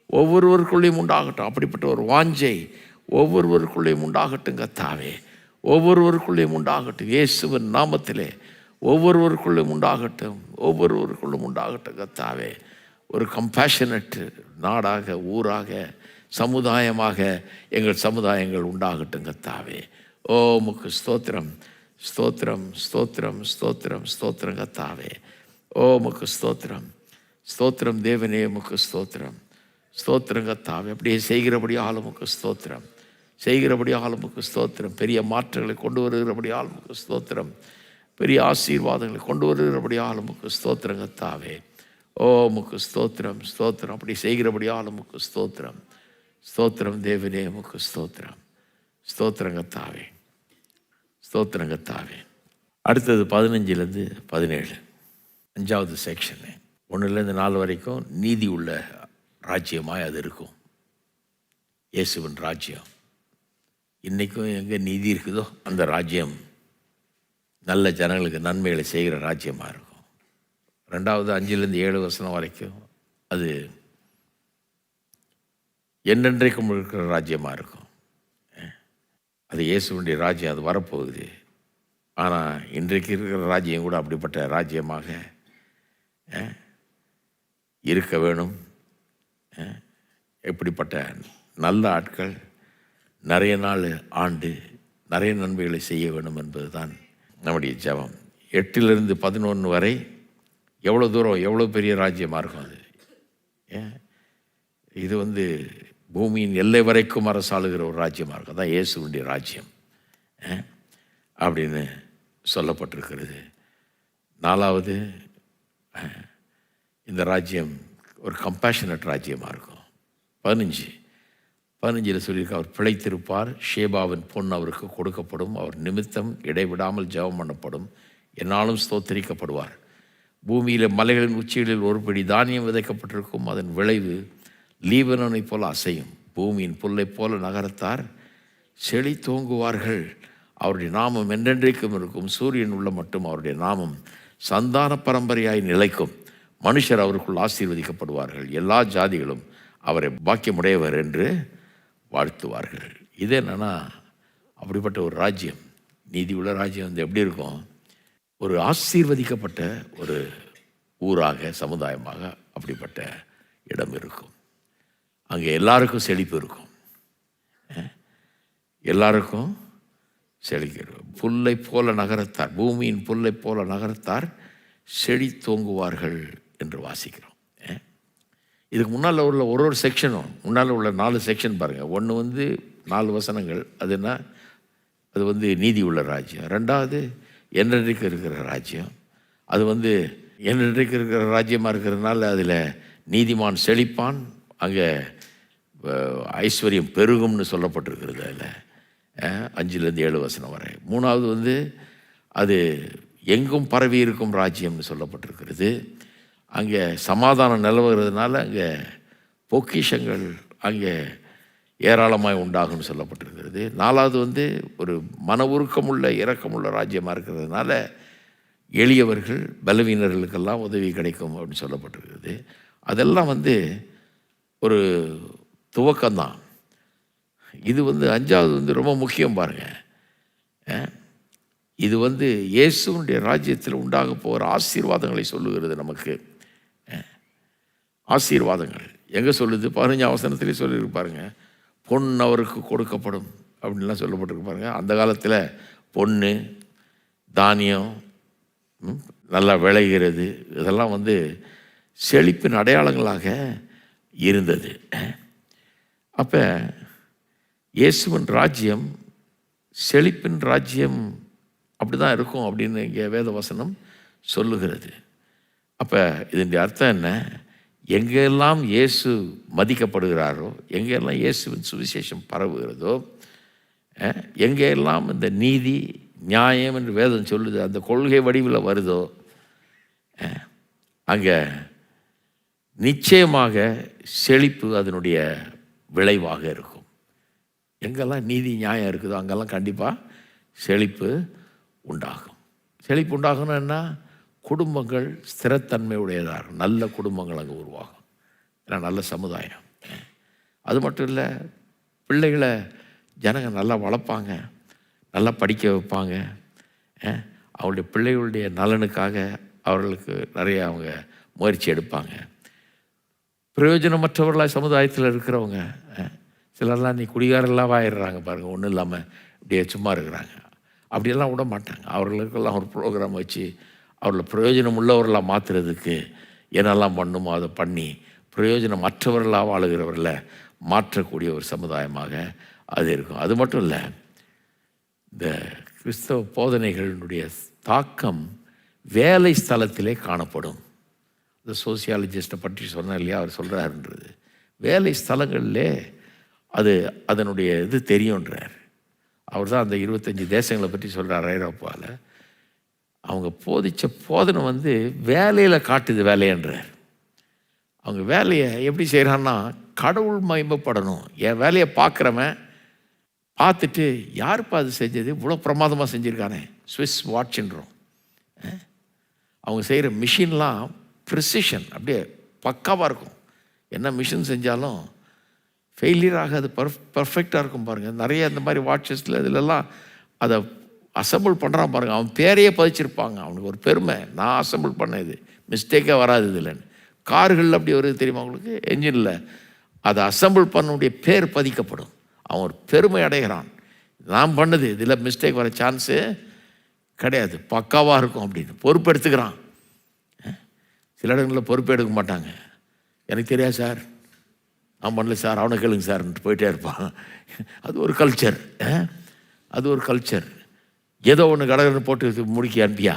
ஒவ்வொருவருக்குள்ளேயும் உண்டாகட்டும். அப்படிப்பட்ட ஒரு வாஞ்சை ஒவ்வொருவருக்குள்ளேயும் உண்டாகட்டும் கர்த்தாவே, ஒவ்வொருவருக்குள்ளேயும் உண்டாகட்டும். இயேசுவின் நாமத்திலே ஒவ்வொருவருக்குள்ளேயும் உண்டாகட்டும், ஒவ்வொருவருக்குள்ளும் உண்டாகட்டும் கர்த்தாவே. ஒரு கம்பேஷனட் நாடாக, ஊராக, சமுதாயமாக எங்கள் சமுதாயங்கள் உண்டாகட்டும் கர்த்தாவே. ஓ, உமக்கு ஸ்தோத்திரம், ஸ்தோத்திரம், ஸ்தோத்திரம், ஸ்தோத்திரம், ஸ்தோத்திரம் கர்த்தாவே. ஓ, உமக்கு ஸ்தோத்திரம், ஸ்தோத்திரம் தேவனே, உமக்கு ஸ்தோத்திரம், ஸ்தோத்திரம் கர்த்தாவே. அப்படியே செய்கிறபடி ஆளுமுக்கு ஸ்தோத்திரம், செய்கிறபடி ஆளுமுக்கு ஸ்தோத்திரம். பெரிய மாற்றங்களை கொண்டு வருகிறபடி ஆளுமுக்கு ஸ்தோத்திரம், பெரிய ஆசீர்வாதங்களை கொண்டு வருகிறபடி ஆளுமுக்கு ஸ்தோத்திரம் கர்த்தாவே. ஓ, உமக்கு ஸ்தோத்திரம், ஸ்தோத்திரம். அப்படி செய்கிறபடி ஆளுமுக்கு ஸ்தோத்திரம், ஸ்தோத்திரம் தேவனே, உமக்கு ஸ்தோத்திரம், ஸ்தோத்திரம் கர்த்தாவே, ஸ்தோத்திரம் கர்த்தாவே. அடுத்தது 15லேருந்து 17, 5வது செக்ஷனு. 1லேருந்து 4 வரைக்கும் நீதி உள்ள ராஜ்யமாய் அது இருக்கும். இயேசுவின் ராஜ்யம். இன்றைக்கும் எங்கே நீதி இருக்குதோ அந்த ராஜ்யம் நல்ல ஜனங்களுக்கு நன்மைகளை செய்கிற ராஜ்யமாக இருக்கும். 2வது 5லேருந்து 7 வசனம் வரைக்கும் அது என்றென்றைக்கும் இருக்கிற ராஜ்யமாக இருக்கும். அது இயேசுவினுடைய ராஜ்யம், அது வரப்போகுது. ஆனால் இன்றைக்கு இருக்கிற ராஜ்யம் கூட அப்படிப்பட்ட ராஜ்யமாக இருக்க வேணும். எப்படிப்பட்ட நல்ல ஆட்கள் நிறைய நாள் ஆண்டு நிறைய நன்மைகளை செய்ய வேணும் என்பது தான் நம்முடைய ஜெபம். 8லிருந்து 11 வரை எவ்வளோ தூரம், எவ்வளோ பெரிய ராஜ்யமாக இருக்கும் அது. இது பூமியின் எல்லை வரைக்கும் அரசாளுகிற ஒரு ராஜ்யமாக இருக்கும். அதான் இயேசுவினுடைய ராஜ்யம் அப்படின்னு சொல்லப்பட்டிருக்கிறது. 4வது, இந்த ராஜ்யம் ஒரு கம்பேஷனட் ராஜ்யமாக இருக்கும். 15 சொல்லியிருக்க, அவர் பிழைத்திருப்பார், ஷேபாவின் பொன் அவருக்கு கொடுக்கப்படும், அவர் நிமித்தம் இடைவிடாமல் ஜெபம் பண்ணப்படும், என்னாலும் ஸ்தோத்தரிக்கப்படுவார். பூமியில் மலைகளின் உச்சிகளில் ஒரு பிடி தானியம் விதைக்கப்பட்டிருக்கும், அதன் விளைவு லீபனோனை போல அசையும். பூமியின் புல்லை போல நகரத்தார் செழி தோங்குவார்கள், அவருடைய நாமம் என்றென்றைக்கும் இருக்கும். சூரியன் உள்ள மட்டும் அவருடைய நாமம் சந்தான பரம்பரையாய் நிலைக்கும். மனுஷர் அவருக்குள் ஆசீர்வதிக்கப்படுவார்கள், எல்லா ஜாதிகளும் அவரை பாக்கியமுடையவர் என்று வாழ்த்துவார்கள். இது என்னன்னா, அப்படிப்பட்ட ஒரு ராஜ்யம், நீதி உள்ள ராஜ்யம் எப்படி இருக்கும்? ஒரு ஆசீர்வதிக்கப்பட்ட ஒரு ஊராக, சமுதாயமாக அப்படிப்பட்ட இடம் இருக்கும். அங்கே எல்லாருக்கும் செழிப்பு இருக்கும், எல்லாருக்கும் செழிக்கிறோம். புல்லை போல நகரத்தார், பூமியின் புல்லை போல நகரத்தார் செழி தோங்குவார்கள் என்று வாசிக்கிறோம். இதுக்கு முன்னால் உள்ள ஒரு செக்ஷனும், முன்னால் உள்ள 4 செக்ஷன் பாருங்கள். 1 4 வசனங்கள், அதுனா அது நீதி உள்ள ராஜ்யம். 2வது என்றென்றைக்கு இருக்கிற ராஜ்யம், அது என்றென்றைக்கு இருக்கிற ராஜ்யமாக இருக்கிறதுனால அதில் நீதிமான் செழிப்பான், அங்கே ஐஸ்வர்யம் பெருகும்னு சொல்லப்பட்டிருக்கிறது. அதில் 5லேருந்து 7 வசனம் வரை. 3வது அது எங்கும் பரவி இருக்கும் ராஜ்யம்னு சொல்லப்பட்டிருக்கிறது. அங்கே சமாதானம் நிலவுகிறதுனால அங்கே பொக்கிஷங்கள் அங்கே ஏராளமாய் உண்டாகும்னு சொல்லப்பட்டிருக்கிறது. 4வது ஒரு மன உருக்கமுள்ள இரக்கமுள்ள ராஜ்யமாக இருக்கிறதுனால எளியவர்கள் பலவீனர்களுக்கெல்லாம் உதவி கிடைக்கும் அப்படின்னு சொல்லப்பட்டிருக்கிறது. அதெல்லாம் ஒரு துவக்கம்தான். இது 5வது ரொம்ப முக்கியம் பாருங்கள். இது இயேசுனுடைய ராஜ்யத்தில் உண்டாக போகிற ஆசீர்வாதங்களை சொல்லுகிறது நமக்கு. ஆசீர்வாதங்கள் எங்கே சொல்லுது? 15ஆம் வசனத்திலே சொல்லியிருப்பாருங்க, பொன் அவருக்கு கொடுக்கப்படும் அப்படின்லாம் சொல்லப்பட்டிருக்கு பாருங்க. அந்த காலத்தில் பொண்ணு, தானியம் நல்லா விளைகிறது, இதெல்லாம் செழிப்பின் அடையாளங்களாக இருந்தது. அப்போ இயேசுவின் ராஜ்யம் செழிப்பின் ராஜ்யம் அப்படி தான் இருக்கும் அப்படின்னு இங்கே வேத வசனம் சொல்லுகிறது. அப்போ இதனுடைய அர்த்தம் என்ன? எங்கெல்லாம் இயேசு மதிக்கப்படுகிறாரோ, எங்கெல்லாம் இயேசுவின் சுவிசேஷம் பரவுகிறதோ, எங்கெல்லாம் இந்த நீதி நியாயம் என்று வேதம் சொல்லுது, அந்த கொள்கை வடிவில் வருதோ, அங்கே நிச்சயமாக செழிப்பு அதனுடைய விளைவாக இருக்கும். எங்கெல்லாம் நீதி நியாயம் இருக்குதோ அங்கெல்லாம் கண்டிப்பாக செழிப்பு உண்டாகும். செழிப்பு உண்டாகணும் என்ன? குடும்பங்கள் ஸ்திரத்தன்மை உடையதாக, நல்ல குடும்பங்கள் அங்கே உருவாகும். ஏன்னா நல்ல சமுதாயம். அது மட்டும் இல்லை, பிள்ளைகளை ஜனங்க நல்லா வளர்ப்பாங்க, நல்லா படிக்க வைப்பாங்க. அவருடைய பிள்ளைகளுடைய நலனுக்காக அவர்களுக்கு நிறைய அவங்க முயற்சி எடுப்பாங்க. பிரயோஜனமற்றவர்களாக சமுதாயத்தில் இருக்கிறவங்க சிலர்லாம் நீ குடிகாரெல்லாம் ஆயிடுறாங்க பாருங்கள், ஒன்றும் இல்லாமல் இப்படியே சும்மா இருக்கிறாங்க. அப்படியெல்லாம் விட மாட்டாங்க. அவர்களுக்கெல்லாம் ஒரு ப்ரோக்ராம் வச்சு அவர்களை பிரயோஜனம் உள்ளவர்களாக மாற்றுறதுக்கு என்னெல்லாம் பண்ணுமோ அதை பண்ணி பிரயோஜனமற்றவர்களாக வாழுகிறவர்களை மாற்றக்கூடிய ஒரு சமுதாயமாக அது இருக்கும். அது மட்டும் இல்லை, இந்த கிறிஸ்தவ போதனைகளினுடைய தாக்கம் வேலை ஸ்தலத்திலே காணப்படும். இந்த சோசியாலஜிஸ்ட்டை பற்றி சொன்னேன் இல்லையா, அவர் சொல்கிறாருன்றது வேலை ஸ்தலங்களிலே அது அதனுடைய இது தெரியுன்றார். அவர் தான் அந்த 25 தேசங்களை பற்றி சொல்கிறார் ஐரோப்பாவில். அவங்க போதித்த போதனை வேலையில் காட்டுது வேலையன்றார். அவங்க வேலையை எப்படி செய்கிறான்னா, கடவுள் மகிமைப்படணும். என் வேலையை பார்க்குறவன் பார்த்துட்டு யாருப்பா அது செஞ்சது, இவ்வளோ பிரமாதமாக செஞ்சுருக்கானே, ஸ்விஸ் வாட்சுன்றோம். அவங்க செய்கிற மிஷின்லாம் ப்ரிசிஷன் அப்படியே பக்காவாக இருக்கும். என்ன மிஷின் செஞ்சாலும் ஃபெயிலியர் ஆகாது, பர்ஃபெக்டாக இருக்கும் பாருங்கள். நிறைய இந்த மாதிரி வாட்சஸில் இதிலெல்லாம் அதை அசம்பிள் பண்ணுறான் பாருங்கள். அவன் பேரையே பதிச்சிருப்பாங்க. அவனுக்கு ஒரு பெருமை, நான் அசம்பிள் பண்ணேன், இது மிஸ்டேக்கே வராது இதில்ன்னு. கார்கள் அப்படி வருது தெரியுமா உங்களுக்கு, என்ஜினில் அதை அசம்பிள் பண்ணக்கூடிய பேர் பதிக்கப்படும். அவன் ஒரு பெருமை அடைகிறான், நான் பண்ணது இதில் மிஸ்டேக் வர சான்ஸு கிடையாது, பக்காவாக இருக்கும் அப்படின்னு பொறுப்பெடுத்துக்கிறான். சில இடங்களில் பொறுப்பு எடுக்க மாட்டாங்க. எனக்கு தெரியாது சார், நான் பண்ணல சார், அவனை கேளுங்க சார்ன்ட்டு போயிட்டே இருப்பான். அது ஒரு கல்ச்சர். அது ஒரு கல்ச்சர். ஏதோ ஒன்று கடகடன்னு போட்டு முடிக்க அனுப்பியா,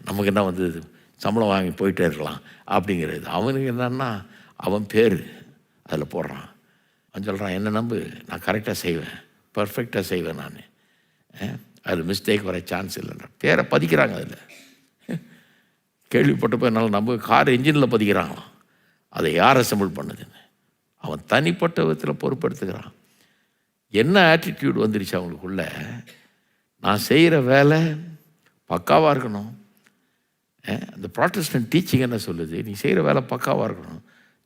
நமக்கு என்ன வந்தது, சம்பளம் வாங்கி போயிட்டே இருக்கலாம் அப்படிங்கிறது. அவனுக்கு என்னன்னா அவன் பேர் அதில் போடுறான். அவன் சொல்கிறான், என்ன நம்பு, நான் கரெக்டாக செய்வேன், பர்ஃபெக்டாக செய்வேன், நான் அதில் மிஸ்டேக் வர சான்ஸ் இல்லைன்ற பேரை பதிக்கிறாங்க. அதில் கேள்விப்பட்டப்போ என்னால் நம்ப, கார் இன்ஜினில் பதிக்கிறாங்களாம். அதை யார் அசம்பிள் பண்ணுதுன்னு. அவன் தனிப்பட்ட விதத்தில் பொறுப்பெடுத்துக்கிறான். என்ன ஆட்டிடியூட் வந்துருச்சு அவங்களுக்குள்ள, நான் செய்கிற வேலை பக்காவாக இருக்கணும். அந்த ப்ராட்டஸ்டன்ட் டீச்சிங் என்ன சொல்லுது, நீ செய்கிற வேலை பக்காவாக இருக்கணும்,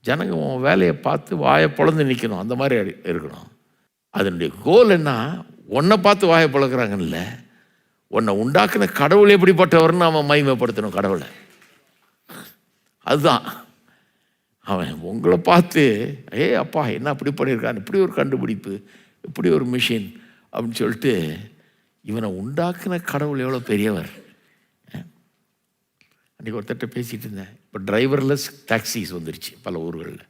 ஜனங்க உன் வேலையை பார்த்து வாயை பொழந்து நிற்கணும், அந்த மாதிரி இருக்கணும். அதனுடைய கோல் என்ன, உன்னை பார்த்து வாயை பழக்கிறாங்கல்ல, உன்னை உண்டாக்குன கடவுள் எப்படிப்பட்டவர்னு அவன் மகிமைப்படுத்தணும் கடவுளை. அதுதான் அவன் உங்களை பார்த்து, அப்பா என்ன அப்படி பண்ணியிருக்கான், இப்படி ஒரு கண்டுபிடிப்பு, இப்படி ஒரு மிஷின் அப்படின்னு சொல்லிட்டு இவனை உண்டாக்குன கடவுள் எவ்வளோ பெரியவர். அன்றைக்கி ஒருத்தட்ட பேசிகிட்டு இருந்தேன். இப்போ டிரைவர்லெஸ் டாக்ஸிஸ் வந்துருச்சு பல ஊர்களில்.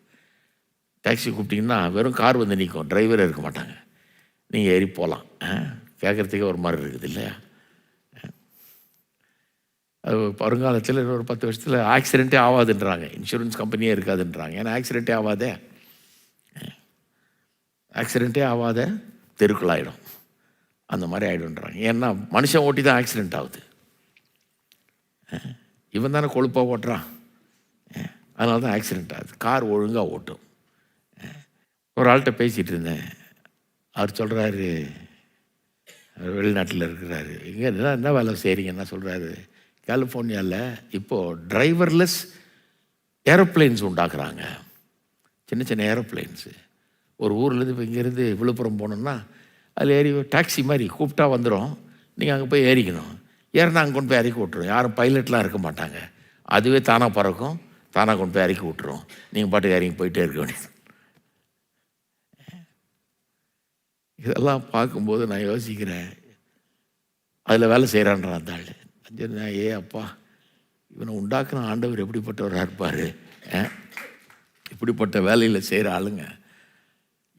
டாக்ஸி கூப்பிட்டிங்கன்னா வெறும் கார் வந்து நிற்கும், டிரைவரே இருக்க மாட்டாங்க, நீங்கள் ஏறி போகலாம். கேட்குறதுக்கே ஒரு மாதிரி இருக்குது இல்லையா? அது வருங்காலத்தில் ஒரு 10 வருஷத்தில் ஆக்சிடெண்ட்டே ஆகாதுன்றாங்க, இன்சூரன்ஸ் கம்பெனியே இருக்காதுன்றாங்க. ஏன்னா ஆக்சிடெண்ட்டே ஆகாதே, ஆக்சிடெண்ட்டே ஆகாத தெருக்கள் ஆகிடும், அந்த மாதிரி ஆகிடுன்றாங்க. ஏன்னா மனுஷன் ஓட்டி தான் ஆக்சிடெண்ட் ஆகுது. இவன் தானே கொழுப்பாக ஓட்டுறான், அதனால தான் ஆக்சிடெண்ட் ஆகுது. கார் ஒழுங்காக ஓட்டும். ஒரு ஆள்கிட்ட பேசிகிட்டு இருந்தேன். அவர் சொல்கிறாரு, வெளிநாட்டில் இருக்கிறாரு, இங்கே என்ன வேலை செய்கிறீங்க, என்ன சொல்கிறாரு, கலிஃபோர்னியாவில் இப்போது டிரைவர்லெஸ் ஏரோப்ளைன்ஸ் உண்டாக்குறாங்க, சின்ன சின்ன ஏரோப்ளைன்ஸு. ஒரு ஊர்லேருந்து இப்போ இங்கேருந்து விழுப்புரம் போகணுன்னா அதில் ஏறி டாக்ஸி மாதிரி கூப்பிட்டா வந்துடும், நீங்கள் அங்கே போய் ஏறிக்கணும். ஏறினா அங்கே கொண்டு போய் இறக்கி விட்ருவோம், யாரும் பைலட்லாம் இருக்க மாட்டாங்க, அதுவே தானாக பறக்கும், தானாக கொண்டு போய் இறக்கி விட்ருவோம், நீங்கள் பாட்டுக்கு இறங்கி போயிட்டே இருக்க வேண்டியது. இதெல்லாம் பார்க்கும்போது நான் யோசிக்கிறேன், அதில் வேலை செய்கிறான்றான் அந்த ஆள். அப்பா, இவனை உண்டாக்குன ஆண்டவர் எப்படிப்பட்டவராக இருப்பார், இப்படிப்பட்ட வேலையில் செய்கிற ஆளுங்க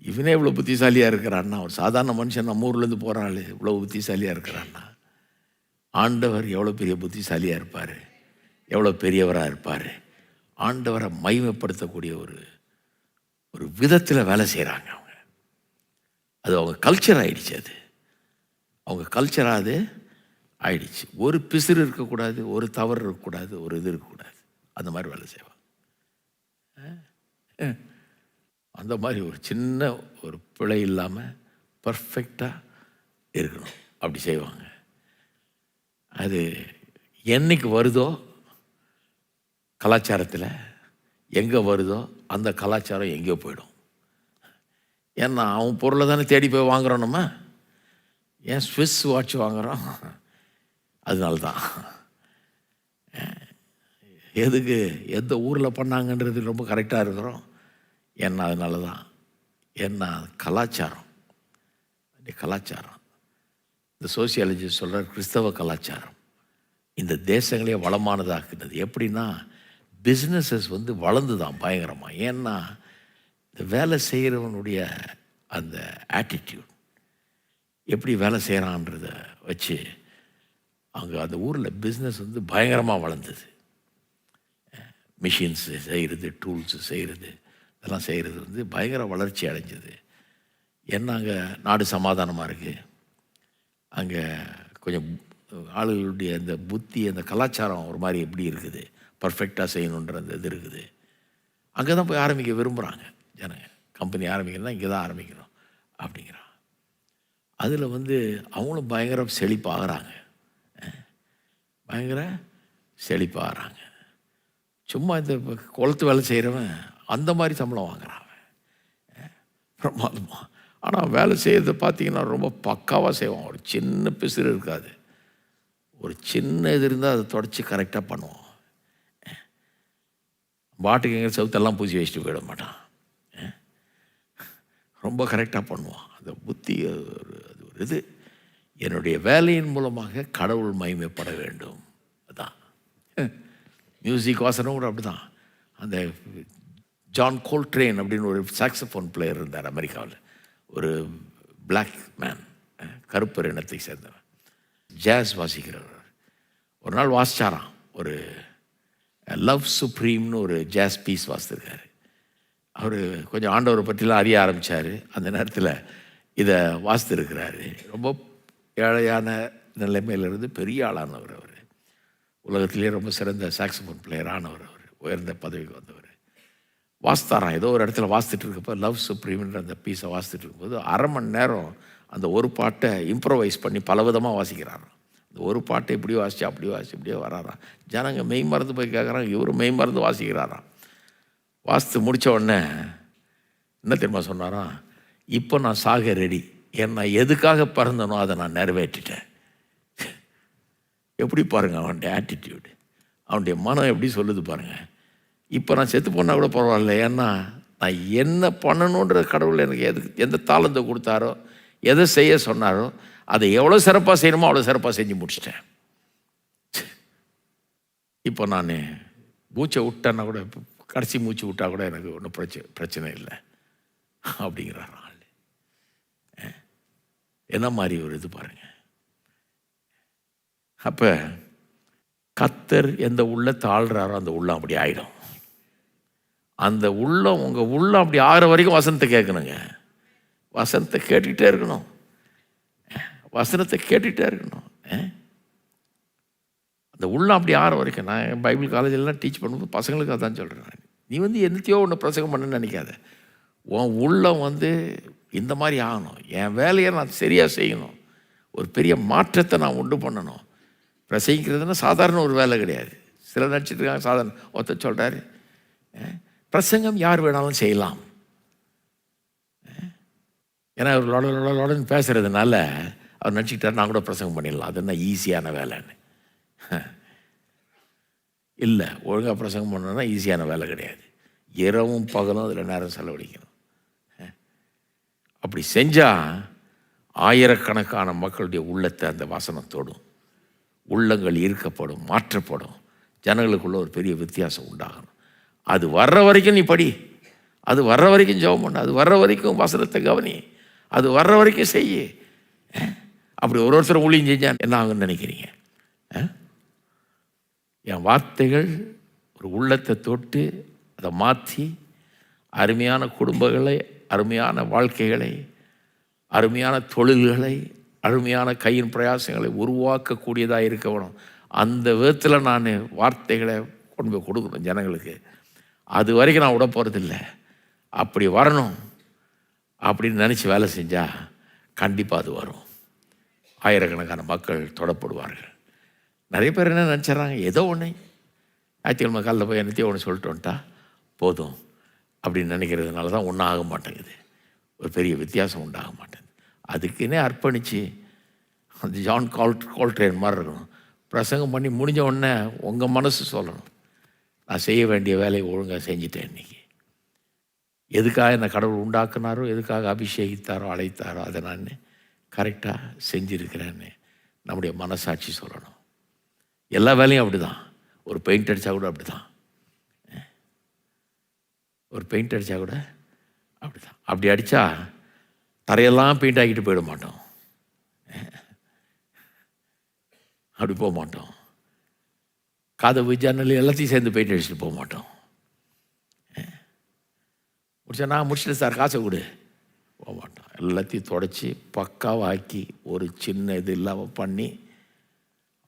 இவனே இவ்வளோ புத்திசாலியாக இருக்கிறான்னா, ஒரு சாதாரண மனுஷன் நம்ம ஊர்லேருந்து போகிற ஆள் இவ்வளோ புத்திசாலியாக இருக்கிறான்னா, ஆண்டவர் எவ்வளோ பெரிய புத்திசாலியாக இருப்பார், எவ்வளோ பெரியவராக இருப்பார். ஆண்டவரை மகிமைப்படுத்தக்கூடிய ஒரு ஒரு விதத்தில் வேலை செய்கிறாங்க அவங்க. அது அவங்க கல்ச்சர் ஆகிடுச்சு. அது அவங்க கல்ச்சராக அது ஆயிடுச்சு. ஒரு பிசுறு இருக்கக்கூடாது, ஒரு தவறு இருக்கக்கூடாது, ஒரு இது இருக்கக்கூடாது. அந்த மாதிரி வேலை செய்வாங்க. அந்த மாதிரி ஒரு சின்ன ஒரு பிழை இல்லாமல் பர்ஃபெக்டாக இருக்கணும். அப்படி செய்வாங்க. அது என்னைக்கு வருதோ கலாச்சாரத்தில், எங்கே வருதோ அந்த கலாச்சாரம் எங்கேயோ போயிடும். ஏன்னா அவன் பொருளை தானே தேடி போய் வாங்குகிறோம். நம்ம ஏன் ஸ்விஸ் வாட்ச் வாங்குகிறோம்? அதனால தான். எதுக்கு எந்த ஊரில் பண்ணாங்கன்றது ரொம்ப கரெக்டாக இருக்கிறோம். ஏன்னா அதனால தான். ஏன்னா கலாச்சாரம், கலாச்சாரம் இந்த சோசியாலஜி சொல்கிற கிறிஸ்தவ கலாச்சாரம் இந்த தேசங்களே வளமானதாக்குனது. எப்படின்னா பிஸ்னஸஸ் வளர்ந்து தான் பயங்கரமாக. ஏன்னா இந்த வேலை செய்கிறவனுடைய அந்த ஆட்டிடியூட் எப்படி வேலை செய்கிறான்றத வச்சு அங்கே அந்த ஊரில் பிஸ்னஸ் பயங்கரமாக வளர்ந்தது. மிஷின்ஸ் செய்கிறது, டூல்ஸு செய்கிறது, இதெல்லாம் செய்கிறது பயங்கர வளர்ச்சி அடைஞ்சது. ஏன்னா அங்கே நாடு சமாதானமாக இருக்குது. அங்கே கொஞ்சம் ஆளுகளுடைய அந்த புத்தி, அந்த கலாச்சாரம் ஒரு மாதிரி எப்படி இருக்குது, பர்ஃபெக்டாக செய்யணுன்ற அந்த இது இருக்குது. அங்கே தான் போய் ஆரம்பிக்க விரும்புகிறாங்க ஜனங்க. கம்பெனி ஆரம்பிக்கணும்னா இங்கே தான் ஆரம்பிக்கணும் அப்படிங்கிறான். அதில் அவங்களும் பயங்கர செழிப்பாகிறாங்க, பயங்கர செழிப்பாகிறாங்க. சும்மா இந்த குளத்து வேலை செய்கிறவன் அந்த மாதிரி சம்பளம் வாங்குறான் பிரமாதமாக. ஆனால் வேலை செய்கிறத பார்த்தீங்கன்னா ரொம்ப பக்காவாக செய்வான். ஒரு சின்ன பிசுறு இருக்காது. ஒரு சின்ன இது இருந்தால் அதை தொடச்சி கரெக்டாக பண்ணுவான். பாட்டுக்கு எங்கே சவுத்தெல்லாம் பூசி வச்சுட்டு போயிட மாட்டான். ரொம்ப கரெக்டாக பண்ணுவான். அந்த புத்தி அது ஒரு இது. என்னுடைய வேலையின் மூலமாக கடவுள் மகிமைப்பட வேண்டும். அதான் மியூசிக் வாசனம் கூட அப்படி தான். அந்த ஜான் கோல்ட்ரேன் அப்படின்னு ஒரு சாக்ஸோஃபோன் பிளேயர் இருந்தார் அமெரிக்காவில். ஒரு பிளாக் மேன், கருப்பர் இனத்தை சேர்ந்தவர், ஜாஸ் வாசிக்கிறவர். ஒரு நாள் வாசிச்சாராம். ஒரு லவ் சுப்ரீம்னு ஒரு ஜாஸ் பீஸ் வாசித்திருக்காரு. அவர் கொஞ்சம் ஆண்டவரை பற்றிலாம் அறிய ஆரம்பித்தார். அந்த நேரத்தில் இதை வாசித்திருக்கிறாரு. ரொம்ப ஏழையான நிலைமையிலிருந்து பெரிய ஆளானவர். அவர் உலகத்திலே ரொம்ப சிறந்த சாக்ஸோஃபோன் பிளேயர் ஆனவர். அவர் உயர்ந்த பதவிக்கு வந்தவர். வாசித்தாராம். ஏதோ ஒரு இடத்துல வாசித்துட்டு இருக்கப்போ லவ் சுப்ரீம்ன்ற அந்த பீஸை வாசித்துட்டு இருக்கும்போது 1/2 மணி நேரம் அந்த ஒரு பாட்டை இம்ப்ரோவைஸ் பண்ணி பல விதமாக வாசிக்கிறாராம். இந்த ஒரு பாட்டை இப்படி வாசிச்சு அப்படி வாசிச்சு இப்படியே வராராம். ஜனங்க மெய் மறந்து போய் கேட்குறாங்க. இவரும் மெய் மறந்து வாசிக்கிறாராம். வாசித்து முடித்த உடனே என்ன தெரியுமா சொன்னாராம்? இப்போ நான் சாக ரெடி. ஏன்னா எதுக்காக பிறந்தனோ அதை நான் நிறைவேற்றிட்டேன். எப்படி பாருங்கள் அவனுடைய ஆட்டிடியூடு, அவனுடைய மனம் எப்படி சொல்லுது பாருங்கள். இப்போ நான் செத்து போனால் கூட பரவாயில்ல. ஏன்னா நான் என்ன பண்ணணுன்ற கடவுள் எனக்கு எந்த தாளத்தை கொடுத்தாரோ, எதை செய்ய சொன்னாரோ அதை எவ்வளோ சிறப்பாக செய்யணுமோ அவ்வளோ சிறப்பாக செஞ்சு முடிச்சிட்டேன். இப்போ நான் மூச்சை விட்டேன்னா கூட, கடைசி மூச்சு விட்டால் கூட எனக்கு ஒன்றும் பிரச்சனை இல்லை அப்படிங்கிறார் ஆள். என்ன மாதிரி ஒரு இது பாருங்க. அப்போ கர்த்தர் எந்த உள்ளத்தை ஆள்றாரோ அந்த உள்ளம் அப்படி ஆகிடும். அந்த உள்ளம், உங்கள் உள்ளம் அப்படி ஆகிற வரைக்கும் வசனத்தை கேட்கணுங்க. வசனத்தை கேட்டுக்கிட்டே இருக்கணும். வசனத்தை கேட்டுகிட்டே இருக்கணும். அந்த உள்ளம் அப்படி ஆகிற வரைக்கும். நான் பைபிள் காலேஜெல்லாம் டீச் பண்ணும்போது பசங்களுக்கு அதான் சொல்கிறேன். நீ என்னத்தையோ ஒன்று பிரசங்கம் பண்ணுன்னு நினைக்காத. உன் உள்ளம் இந்த மாதிரி ஆகணும். என் வேலையை நான் சரியாக செய்யணும். ஒரு பெரிய மாற்றத்தை நான் உண்டு பண்ணணும். பிரசங்கிக்கிறதுனா சாதாரண ஒரு வேலை கிடையாது. சிலர் நினச்சிட்டு இருக்காங்க சாதாரண. ஒருத்தர் சொல்கிறாரு, பிரசங்கம் யார் வேணாலும் செய்யலாம். ஏன்னா அவர் லொடன்னு பேசுகிறதுனால அவர் நினச்சிக்கிட்டார் நான் கூட பிரசங்கம் பண்ணிடலாம், அது என்ன ஈஸியான வேலைன்னு. இல்லை, ஒழுங்காக பிரசங்கம் பண்ணணும்னா ஈஸியான வேலை கிடையாது. இரவும் பகலும் அதில் நேரம் செலவழிக்கணும். அப்படி செஞ்சால் ஆயிரக்கணக்கான மக்களுடைய உள்ளத்தை அந்த வாசனம் தொடும். உள்ளங்கள் ஈர்க்கப்படும், மாற்றப்படும். ஜனங்களுக்குள்ள ஒரு பெரிய வித்தியாசம் உண்டாகணும். அது வர்ற வரைக்கும் நீ படி. அது வர்ற வரைக்கும் ஜெபம் பண்ணு, அது வர்ற வரைக்கும் வசனத்தை கவனி, அது வர்ற வரைக்கும் செய்யு. அப்படி ஒரு ஒருத்தர் ஊழியம் செஞ்சா என்ன ஆகுன்னு நினைக்கிறீங்க? என் வார்த்தைகள் ஒரு உள்ளத்தை தொட்டு அதை மாற்றி அருமையான குடும்பங்களை, அருமையான வாழ்க்கைகளை, அருமையான தொழில்களை, அருமையான கையின் பிரயாசங்களை உருவாக்கக்கூடியதாக இருக்க வேணும். அந்த விதத்தில் நான் வார்த்தைகளை கொண்டு போய் கொடுக்கணும் ஜனங்களுக்கு. அது வரைக்கும் நான் விட போகிறதில்ல. அப்படி வரணும் அப்படின்னு நினச்சி வேலை செஞ்சால் கண்டிப்பாக அது வரும். ஆயிரக்கணக்கான மக்கள் தொடப்படுவார்கள். நிறைய பேர் என்ன நினச்சிட்றாங்க, ஏதோ ஒன்று ஞாயிற்றுக்கிழமை காலையில் போய் என்னத்தையும் ஒன்று சொல்லிட்டு வந்துட்டா போதும் அப்படின்னு நினைக்கிறதுனால தான் ஒன்றும் ஆக மாட்டேங்குது, ஒரு பெரிய வித்தியாசம் உண்டாக மாட்டேங்குது. அதுக்குன்னே அர்ப்பணித்து அந்த ஜான் கோல்ட்ரேன் மாதிரி இருக்கணும். பிரசங்கம் பண்ணி முடிஞ்ச உடனே உங்கள் மனசு சொல்லணும், நான் செய்ய வேண்டிய வேலையை ஒழுங்காக செஞ்சுட்டேன். இன்றைக்கி எதுக்காக என்னை கடவுள் உண்டாக்குனாரோ, எதுக்காக அபிஷேகித்தாரோ, அழைத்தாரோ, அதை நான் கரெக்டாக செஞ்சுருக்கிறேன்னு நம்முடைய மனசாட்சி சொல்லணும். எல்லா வேலையும் அப்படி தான். ஒரு பெயிண்ட் அடித்தா கூட அப்படி தான். ஒரு பெயிண்ட் அடித்தா கூட அப்படி தான். அப்படி அடித்தா தரையெல்லாம் பெயிண்ட் ஆகிட்டு போயிட மாட்டோம், அப்படி போக மாட்டோம். கதவு ஜன்னல் எல்லாத்தையும் சேர்ந்து பெயிண்ட் அடிச்சுட்டு போக மாட்டோம். முடிச்சா நான் முடிச்சுட்டு சார் காசை கொடு, போக மாட்டோம். எல்லாத்தையும் தொடச்சி பக்காவாக ஆக்கி ஒரு சின்ன இது இல்லாமல் பண்ணி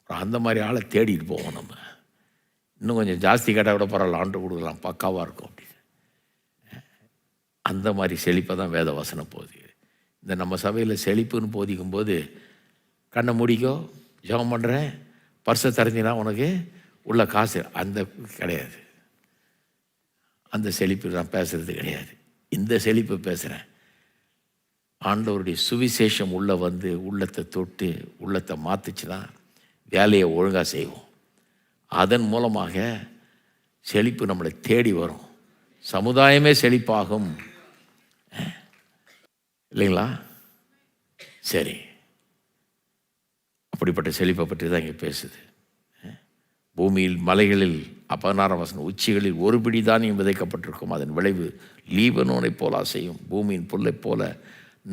அந்த மாதிரி ஆளை தேடிட்டு போவோம். நம்ம இன்னும் கொஞ்சம் ஜாஸ்தி கேட்டால் கூட பரவாயில்ல, ஆண்டு கொடுக்கலாம், பக்காவாக இருக்கும் அப்படின்னு. அந்த மாதிரி செழிப்பை தான் வேத வசனம் போதிக்குது. இந்த நம்ம சபையில் செழிப்புன்னு போதிக்கும் போது கண்ணை முடிக்கோ, ஜெபம் பண்ணுறேன், பர்ஸை திறந்தினா உனக்கு உள்ள காசு, அந்த கிடையாது. அந்த செழிப்பு நான் பேசுகிறது கிடையாது. இந்த செழிப்பை பேசுகிறேன். ஆண்டவருடைய சுவிசேஷம் உள்ளே வந்து உள்ளத்தை தொட்டு உள்ளத்தை மாற்றுச்சுன்னா வேலையை ஒழுங்காக செய்வோம். அதன் மூலமாக செழிப்பு நம்மளை தேடி வரும், சமுதாயமே செழிப்பாகும். இல்லைங்களா? சரி, அப்படிப்பட்ட செழிப்பை பற்றி தான் இங்கே பேசுது. பூமியில் மலைகளில் 16 வசனம், உச்சிகளில் ஒரு பிடி தானியம் விதைக்கப்பட்டிருக்கும், அதன் விளைவு லீபனோனை போல செய்யும், பூமியின் புல்லை போல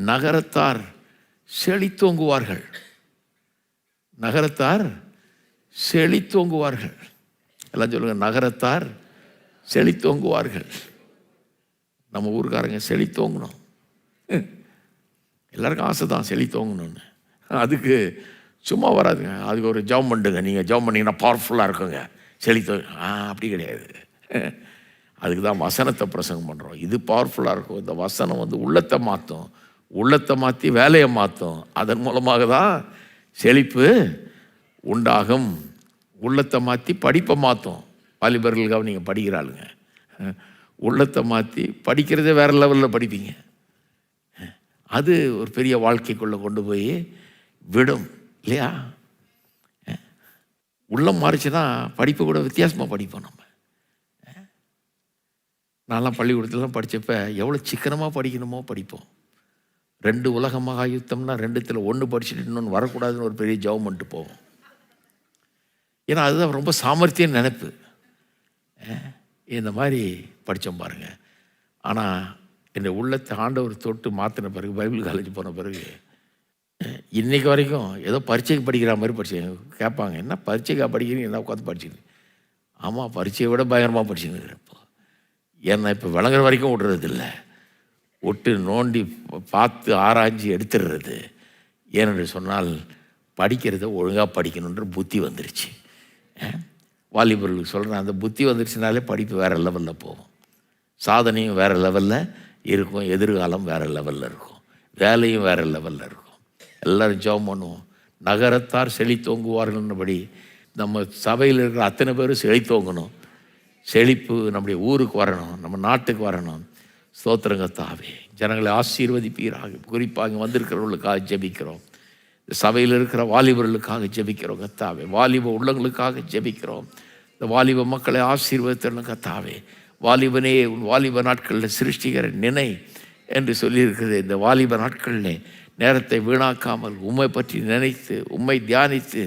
நகரத்தார் செழித்தோங்குவார்கள். நகரத்தார் செழித்தோங்குவார்கள். எல்லாம் சொல்லுங்க, நகரத்தார் செழித்தோங்குவார்கள். நம்ம ஊருக்காரங்க செழித்தோங்கணும். எல்லாருக்கும் ஆசை தான் செழித்தோங்கணும்னு. அதுக்கு சும்மா வராதுங்க, அதுக்கு ஒரு ஜெபம் பண்ணுங்க. நீங்கள் ஜெபம் பண்ணிங்கன்னா பவர்ஃபுல்லாக இருக்குங்க செழித்தோ. அப்படி கிடையாது. அதுக்கு தான் வசனத்தை பிரசங்கம் பண்ணுறோம். இது பவர்ஃபுல்லாக இருக்கும். இந்த வசனம் வந்து உள்ளத்தை மாற்றும், உள்ளத்தை மாற்றி வேலையை மாற்றும். அதன் மூலமாக தான் செழிப்பு உண்டாகும். உள்ளத்தை மாற்றி படிப்பை மாற்றும். வாலிபர்களுக்காக நீங்கள் படிக்கிறாளுங்க, உள்ளத்தை மாற்றி படிக்கிறதே வேறு லெவலில் படிப்பீங்க. அது ஒரு பெரிய வாழ்க்கைக்குள்ளே கொண்டு போய் விடும் இல்லையா? உள்ளம் மாறிச்சுன்னா படிப்பை கூட வித்தியாசமாக படிப்போம். நம்ம நான்லாம் பள்ளிக்கூடத்துலாம் படித்தப்ப எவ்வளோ சிக்கனமாக படிக்கணுமோ படிப்போம். 2 உலக மகா யுத்தம்னா 2த்தில் 1 படிச்சுட்டு இன்னொன்று வரக்கூடாதுன்னு ஒரு பெரிய ஜெபம் பண்ணிட்டு போவோம். ஏன்னா அதுதான் ரொம்ப சாமர்த்தியம் நினைப்பு. இந்த மாதிரி படித்தோம் பாருங்கள். ஆனால் என்னை உள்ளத்தை ஆண்டவர் தொட்டு மாற்றின பிறகு, பைபிள் காலேஜ் போன பிறகு, இன்றைக்கு வரைக்கும் ஏதோ பரீட்சைக்கு படிக்கிற மாதிரி படிச்சேன். கேட்பாங்க, என்ன பரீட்சைக்காக படிக்கிறீங்க? என்ன உட்காந்து படிச்சுங்க? ஆமாம், பரீட்சையை விட பயங்கரமாக படிச்சுன்னு இப்போ. ஏன்னா இப்போ விளங்குற வரைக்கும் விடுறதில்ல, விட்டு நோண்டி பார்த்து ஆராய்ச்சி எடுத்துடுறது. ஏனென்று சொன்னால் படிக்கிறத ஒழுங்காக படிக்கணுன்ற புத்தி வந்துருச்சு. வாலிபர்களுக்கு சொல்கிறேன், அந்த புத்தி வந்துருச்சுனாலே படிப்பு வேறு லெவலில் போகும், சாதனையும் வேறு லெவலில் இருக்கும், எதிர்காலம் வேறு லெவலில் இருக்கும், வேலையும் வேறு லெவலில் இருக்கும். எல்லோரும் ஜெபம் பண்ணுவோம். நகரத்தார் செழித்தோங்குவார்கள்ன்றபடி நம்ம சபையில் இருக்கிற அத்தனை பேரும் செழித்தோங்கணும். செழிப்பு நம்முடைய ஊருக்கு வரணும், நம்ம நாட்டுக்கு வரணும். ஸ்தோத்திரங்க தாவே, ஜனங்களை ஆசீர்வதிப்பீராக. குறிப்பாக இங்கே வந்திருக்கிறவர்களுக்காக ஜெபிக்கிறோம். இந்த சபையில் இருக்கிற வாலிபர்களுக்காக ஜெபிக்கிறோம் கத்தாவே. வாலிப உள்ளங்களுக்காக ஜெபிக்கிறோம். இந்த வாலிப மக்களை ஆசீர்வதித்தரணும் கத்தாவே. வாலிபனே, உன் வாலிப நாட்களில் சிருஷ்டிகரை நினை என்று சொல்லியிருக்கிறது. இந்த வாலிப நாட்களில் நேரத்தை வீணாக்காமல் உம்மை பற்றி நினைத்து, உம்மை தியானித்து,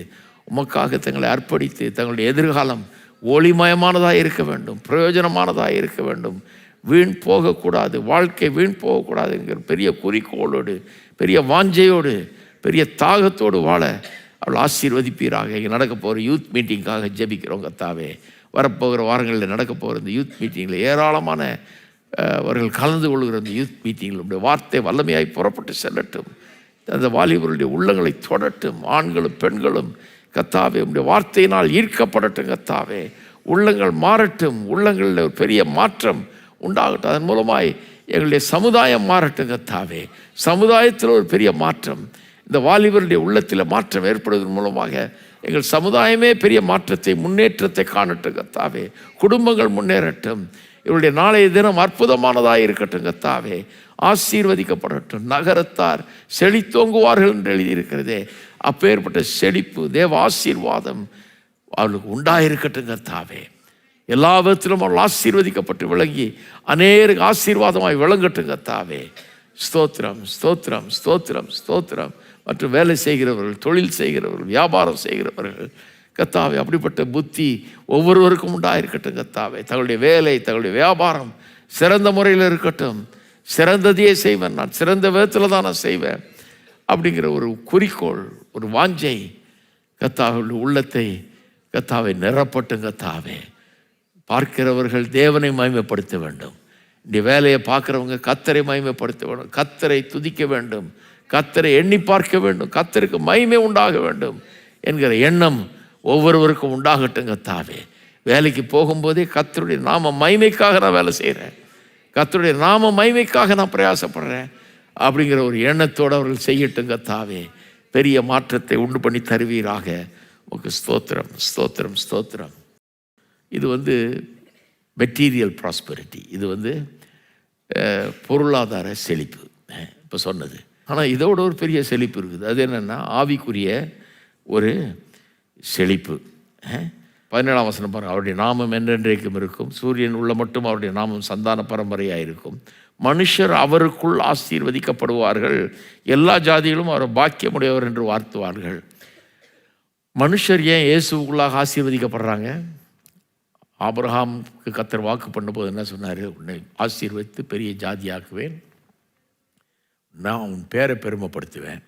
உமக்காக தங்களை அர்ப்பணித்து, தங்களுடைய எதிர்காலம் ஒளிமயமானதாக இருக்க வேண்டும், பிரயோஜனமானதாக இருக்க வேண்டும். வீண் போகக்கூடாது, வாழ்க்கை வீண் போகக்கூடாதுங்கிற பெரிய குறிக்கோளோடு, பெரிய வாஞ்சையோடு, பெரிய தாகத்தோடு வாழ அவள் ஆசீர்வதிப்பீராக. இங்கே நடக்க போகிற யூத் மீட்டிங்காக ஜெபிக்கிறோம் கர்த்தாவே. வரப்போகிற வாரங்களில் நடக்க போகிற இந்த யூத் மீட்டிங்கில் ஏராளமான அவர்கள் கலந்து கொள்கிற இந்த யூத் மீட்டிங்கில் உடைய வார்த்தை வல்லமையாய் புறப்பட்டு செல்லட்டும். அந்த வாலிபர்களுடைய உள்ளங்களை தொடட்டும். ஆண்களும் பெண்களும் கர்த்தாவே உடைய வார்த்தையினால் ஈர்க்கப்படட்டும் கர்த்தாவே. உள்ளங்கள் மாறட்டும், உள்ளங்களில் ஒரு பெரிய மாற்றம் உண்டாகட்டும். அதன் மூலமாய் எங்களுடைய சமுதாயம் மாறட்டும் கர்த்தாவே. சமுதாயத்தில் ஒரு பெரிய மாற்றம், இந்த வாலிபருடைய உள்ளத்தில் மாற்றம் ஏற்படுவதன் மூலமாக எங்கள் சமுதாயமே பெரிய மாற்றத்தை, முன்னேற்றத்தை காணட்டும் கர்த்தாவே. குடும்பங்கள் முன்னேறட்டும். இவருடைய நாளைய தினம் அற்புதமானதாக இருக்கட்டும் கர்த்தாவே. ஆசீர்வதிக்கப்படட்டும். நகரத்தார் செழித்தோங்குவார்கள் என்று எழுதியிருக்கிறதே, அப்பேற்பட்ட செழிப்பு, தேவ ஆசீர்வாதம் அவளுக்கு உண்டாயிருக்கட்டும் கர்த்தாவே. எல்லா விதத்திலும் அவள் ஆசீர்வதிக்கப்பட்டு விளங்கி அநேருக்கு ஆசீர்வாதமாய் விளங்கட்டும் கர்த்தாவே. ஸ்தோத்திரம், ஸ்தோத்திரம், ஸ்தோத்திரம், ஸ்தோத்திரம். மற்றும் வேலை செய்கிறவர்கள், தொழில் செய்கிறவர்கள், வியாபாரம் செய்கிறவர்கள் கர்த்தாவே, அப்படிப்பட்ட புத்தி ஒவ்வொருவருக்கும் உண்டாயிருக்கட்டும் கர்த்தாவே. தங்களுடைய வேலை, தங்களுடைய வியாபாரம் சிறந்த முறையில் இருக்கட்டும். சிறந்ததையே செய்வேன், நான் சிறந்த விதத்தில் தான் நான் செய்வேன் அப்படிங்கிற ஒரு குறிக்கோள், ஒரு வாஞ்சை கர்த்தாவுடைய உள்ளத்தை கர்த்தாவை நிரப்பட்டும் கர்த்தாவே. பார்க்கிறவர்கள் தேவனை மகிமைப்படுத்த வேண்டும். இந்த வேலையை பார்க்குறவங்க கர்த்தரை மகிமைப்படுத்த வேண்டும், கர்த்தரை துதிக்க வேண்டும், கர்த்தரை எண்ணி பார்க்க வேண்டும், கர்த்தருக்கு மகிமை உண்டாக வேண்டும் என்கிற எண்ணம் ஒவ்வொருவருக்கும் உண்டாகட்டும் கர்த்தாவே. வேலைக்கு போகும்போதே கர்த்தருடைய நாம மகிமைக்காக நான் வேலை செய்கிறேன், கர்த்தருடைய நாம மகிமைக்காக நான் பிரயாசப்படுறேன் அப்படிங்கிற ஒரு எண்ணத்தோடு அவர்கள் செய்யட்டும் கர்த்தாவே. பெரிய மாற்றத்தை உண்டு பண்ணி தருவீராக. உங்களுக்கு ஸ்தோத்திரம், ஸ்தோத்திரம், ஸ்தோத்திரம். இது மெட்டீரியல் ப்ராஸ்பெரிட்டி, இது பொருளாதார செழிப்பு இப்போ சொன்னது. ஆனால் இதோட ஒரு பெரிய செழிப்பு இருக்குது. அது என்னென்னா ஆவிக்குரிய ஒரு செழிப்பு. 17ஆம் வசனம் பாருங்கள். அவருடைய நாமம் என்றென்றைக்கும் இருக்கும், சூரியன் உள்ள மட்டும் அவருடைய நாமம் சந்தான பரம்பரையாக இருக்கும். மனுஷர் அவருக்குள் ஆசீர்வதிக்கப்படுவார்கள், எல்லா ஜாதிகளும் அவரை பாக்கியமுடையவர் என்று வாழ்த்துவார்கள். மனுஷர் ஏன் இயேசுக்குள்ளாக ஆசீர்வதிக்கப்படுறாங்க? ஆபிரகாமுக்கு கர்த்தர் வாக்கு பண்ணும்போது என்ன சொன்னார்? உன்னை ஆசீர்வதித்து பெரிய ஜாதியாக்குவேன், நான் உன் பேரை பெருமைப்படுத்துவேன்,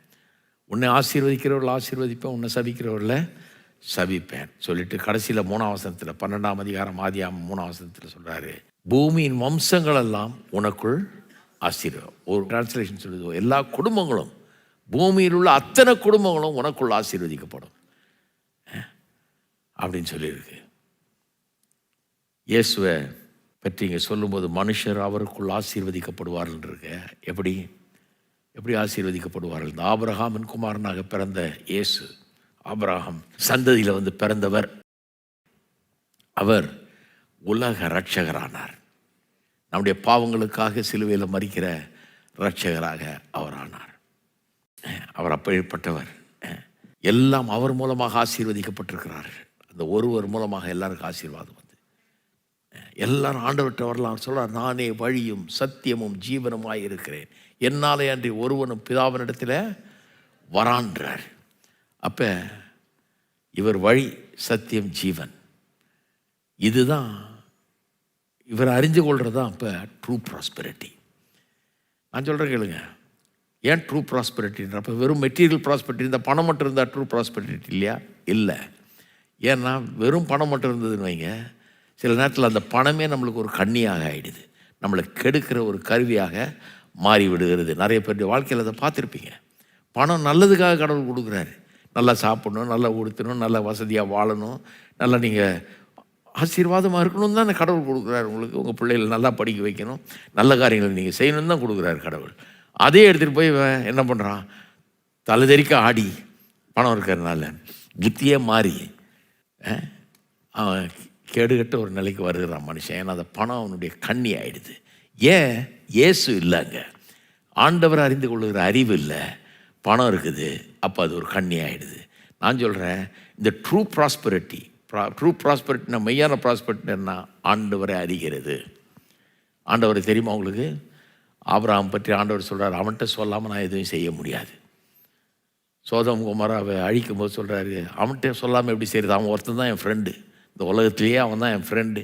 உன்னை ஆசீர்வதிக்கிறவர்கள் ஆசீர்வதிப்பேன், உன்னை சபிக்கிறவர்களை சபிப்பேன் சொல்லிட்டு கடைசியில் 3ஆம் வசனத்தில் 12ஆம் அதிகாரம் ஆதியாகமம் 3ஆம் வசனத்தில் சொல்கிறாரு, பூமியின் வம்சங்கள் எல்லாம் உனக்குள் ஆசீர்வாதம். ஒரு டிரான்ஸ்லேஷன் சொல்லுது, எல்லா குடும்பங்களும், பூமியில் உள்ள அத்தனை குடும்பங்களும் உனக்குள் ஆசீர்வதிக்கப்படும் அப்படின்னு சொல்லியிருக்கு. இயேசுவை பற்றி இங்கே சொல்லும்போது மனுஷர் அவருக்குள் ஆசீர்வதிக்கப்படுவார்கள் இருக்க. எப்படி ஆசீர்வதிக்கப்படுவார்கள்? இந்த ஆபிரகாமின் குமாரனாக பிறந்த இயேசு, ஆபிரகாம் சந்ததியில் பிறந்தவர். அவர் உலக இரட்சகரானார். நம்முடைய பாவங்களுக்காக சிலுவையில் மரிக்கிற இரட்சகராக அவர் ஆனார். அவர் அப்படிப்பட்டவர். எல்லாம் அவர் மூலமாக ஆசீர்வதிக்கப்பட்டிருக்கிறார்கள். அந்த ஒருவர் மூலமாக எல்லாருக்கும் ஆசீர்வாதம் எல்லாரும் ஆண்டவர்கிட்ட வரலாம். அவர் சொல்கிறார், நானே வழியும் சத்தியமும் ஜீவனுமாய் இருக்கிறேன், என்னாலே அன்றி ஒருவனும் பிதாவினிடத்தில் வரான்றார். அப்போ இவர் வழி, சத்தியம், ஜீவன். இதுதான் இவர் அறிஞ்சு கொள்வது தான் இப்போ ட்ரூ ப்ராஸ்பெரிட்டி. நான் சொல்கிறேன் கேளுங்க, ஏன் ட்ரூ ப்ராஸ்பெரிட்டின்றப்ப வெறும் மெட்டீரியல் ப்ராஸ்பெரிட்டி இருந்தால், பணம் மட்டும் இருந்தால் ட்ரூ ப்ராஸ்பெரிட்டி இல்லையா? இல்லை. ஏன்னா வெறும் பணம் மட்டும் இருந்ததுன்னு வைங்க, சில நேரத்தில் அந்த பணமே நம்மளுக்கு ஒரு கண்ணியாக ஆகிடுது, நம்மளை கெடுக்கிற ஒரு கருவியாக மாறி விடுகிறது. நிறைய பேருடைய வாழ்க்கையில் அதை பார்த்துருப்பீங்க. பணம் நல்லதுக்காக கடவுள் கொடுக்குறாரு. நல்லா சாப்பிடணும், நல்லா உடுத்தணும், நல்லா வசதியாக வாழணும், நல்லா நீங்கள் ஆசீர்வாதமாக இருக்கணும் தான் கடவுள் கொடுக்குறாரு உங்களுக்கு. உங்கள் பிள்ளைகளை நல்லா படிக்க வைக்கணும், நல்ல காரியங்களை நீங்கள் செய்யணும்னு தான் கொடுக்குறாரு கடவுள். அதே எடுத்துகிட்டு போய் என்ன பண்ணுறான்? தலைதெறிக்க ஆடி பணம் இருக்கிறதுனால புத்தியே மாறி அவன் கேடுகட்ட ஒரு நிலைக்கு வருகிறான் மனுஷன். ஏன்னா அந்த பணம் அவனுடைய கண்ணி ஆகிடுது. ஏன்? இயேசு இல்லைங்க, ஆண்டவர் அறிந்து கொள்ளுகிற அறிவு இல்லை, பணம் இருக்குது, அப்போ அது ஒரு கண்ணி ஆகிடுது. நான் சொல்கிறேன், இந்த ட்ரூ ப்ராஸ்பெரிட்டினா, மெய்யான ப்ராஸ்பெரிட்டின்னா ஆண்டவரை அறிகிறது. ஆண்டவரை தெரியுமா உங்களுக்கு? ஆபிரகாம் பற்றி ஆண்டவர் சொல்கிறார், அவன்கிட்ட சொல்லாமல் நான் எதுவும் செய்ய முடியாது. சோதம் குமாராவை அழிக்கும் போது சொல்கிறாரு, அவன்கிட்ட சொல்லாமல் எப்படி செய்கிறது? அவன் ஒருத்தன் தான் என் ஃப்ரெண்டு, இந்த உலகத்திலேயே அவன் தான் என் ஃப்ரெண்டு,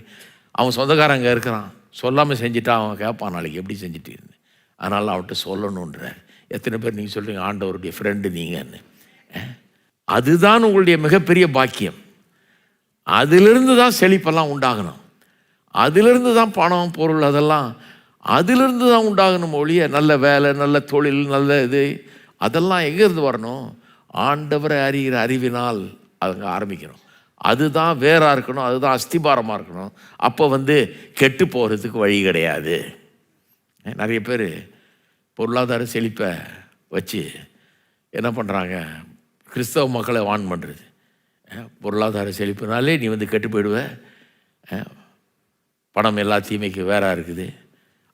அவன் சொந்தக்காரங்க இருக்கிறான், சொல்லாமல் செஞ்சுட்டா அவன் கேட்பான் நாளைக்கு எப்படி செஞ்சுட்டீன்னு. அதனால் அவன்கிட்ட சொல்லணுன்ற. எத்தனை பேர் நீங்கள் சொல்கிறீங்க ஆண்டவருடைய ஃப்ரெண்டு நீங்கன்னு? அதுதான் உங்களுடைய மிகப்பெரிய பாக்கியம். அதிலிருந்து தான் செழிப்பெல்லாம் உண்டாகணும். அதிலிருந்து தான் பணம் பொருள் அதெல்லாம் அதிலிருந்து தான் உண்டாகணும் ஒழிய நல்ல வேலை நல்ல தொழில் நல்ல இது அதெல்லாம் எங்கேருந்து வரணும்? ஆண்டவரை அறிகிற அறிவினால் அதுங்க ஆரம்பிக்கணும். அதுதான் வேறாக இருக்கணும், அதுதான் அஸ்திபாரமாக இருக்கணும். அப்போ கெட்டு போகிறதுக்கு வழி கிடையாது. நிறைய பேர் பொருளாதார செழிப்பை வச்சு என்ன பண்ணுறாங்க? கிறிஸ்தவ மக்களை வான் பண்ணுறது. பொருளாதார செழிப்புனாலே நீ கெட்டு போயிடுவ, பணம் எல்லா தீமைக்கு வேறாக இருக்குது,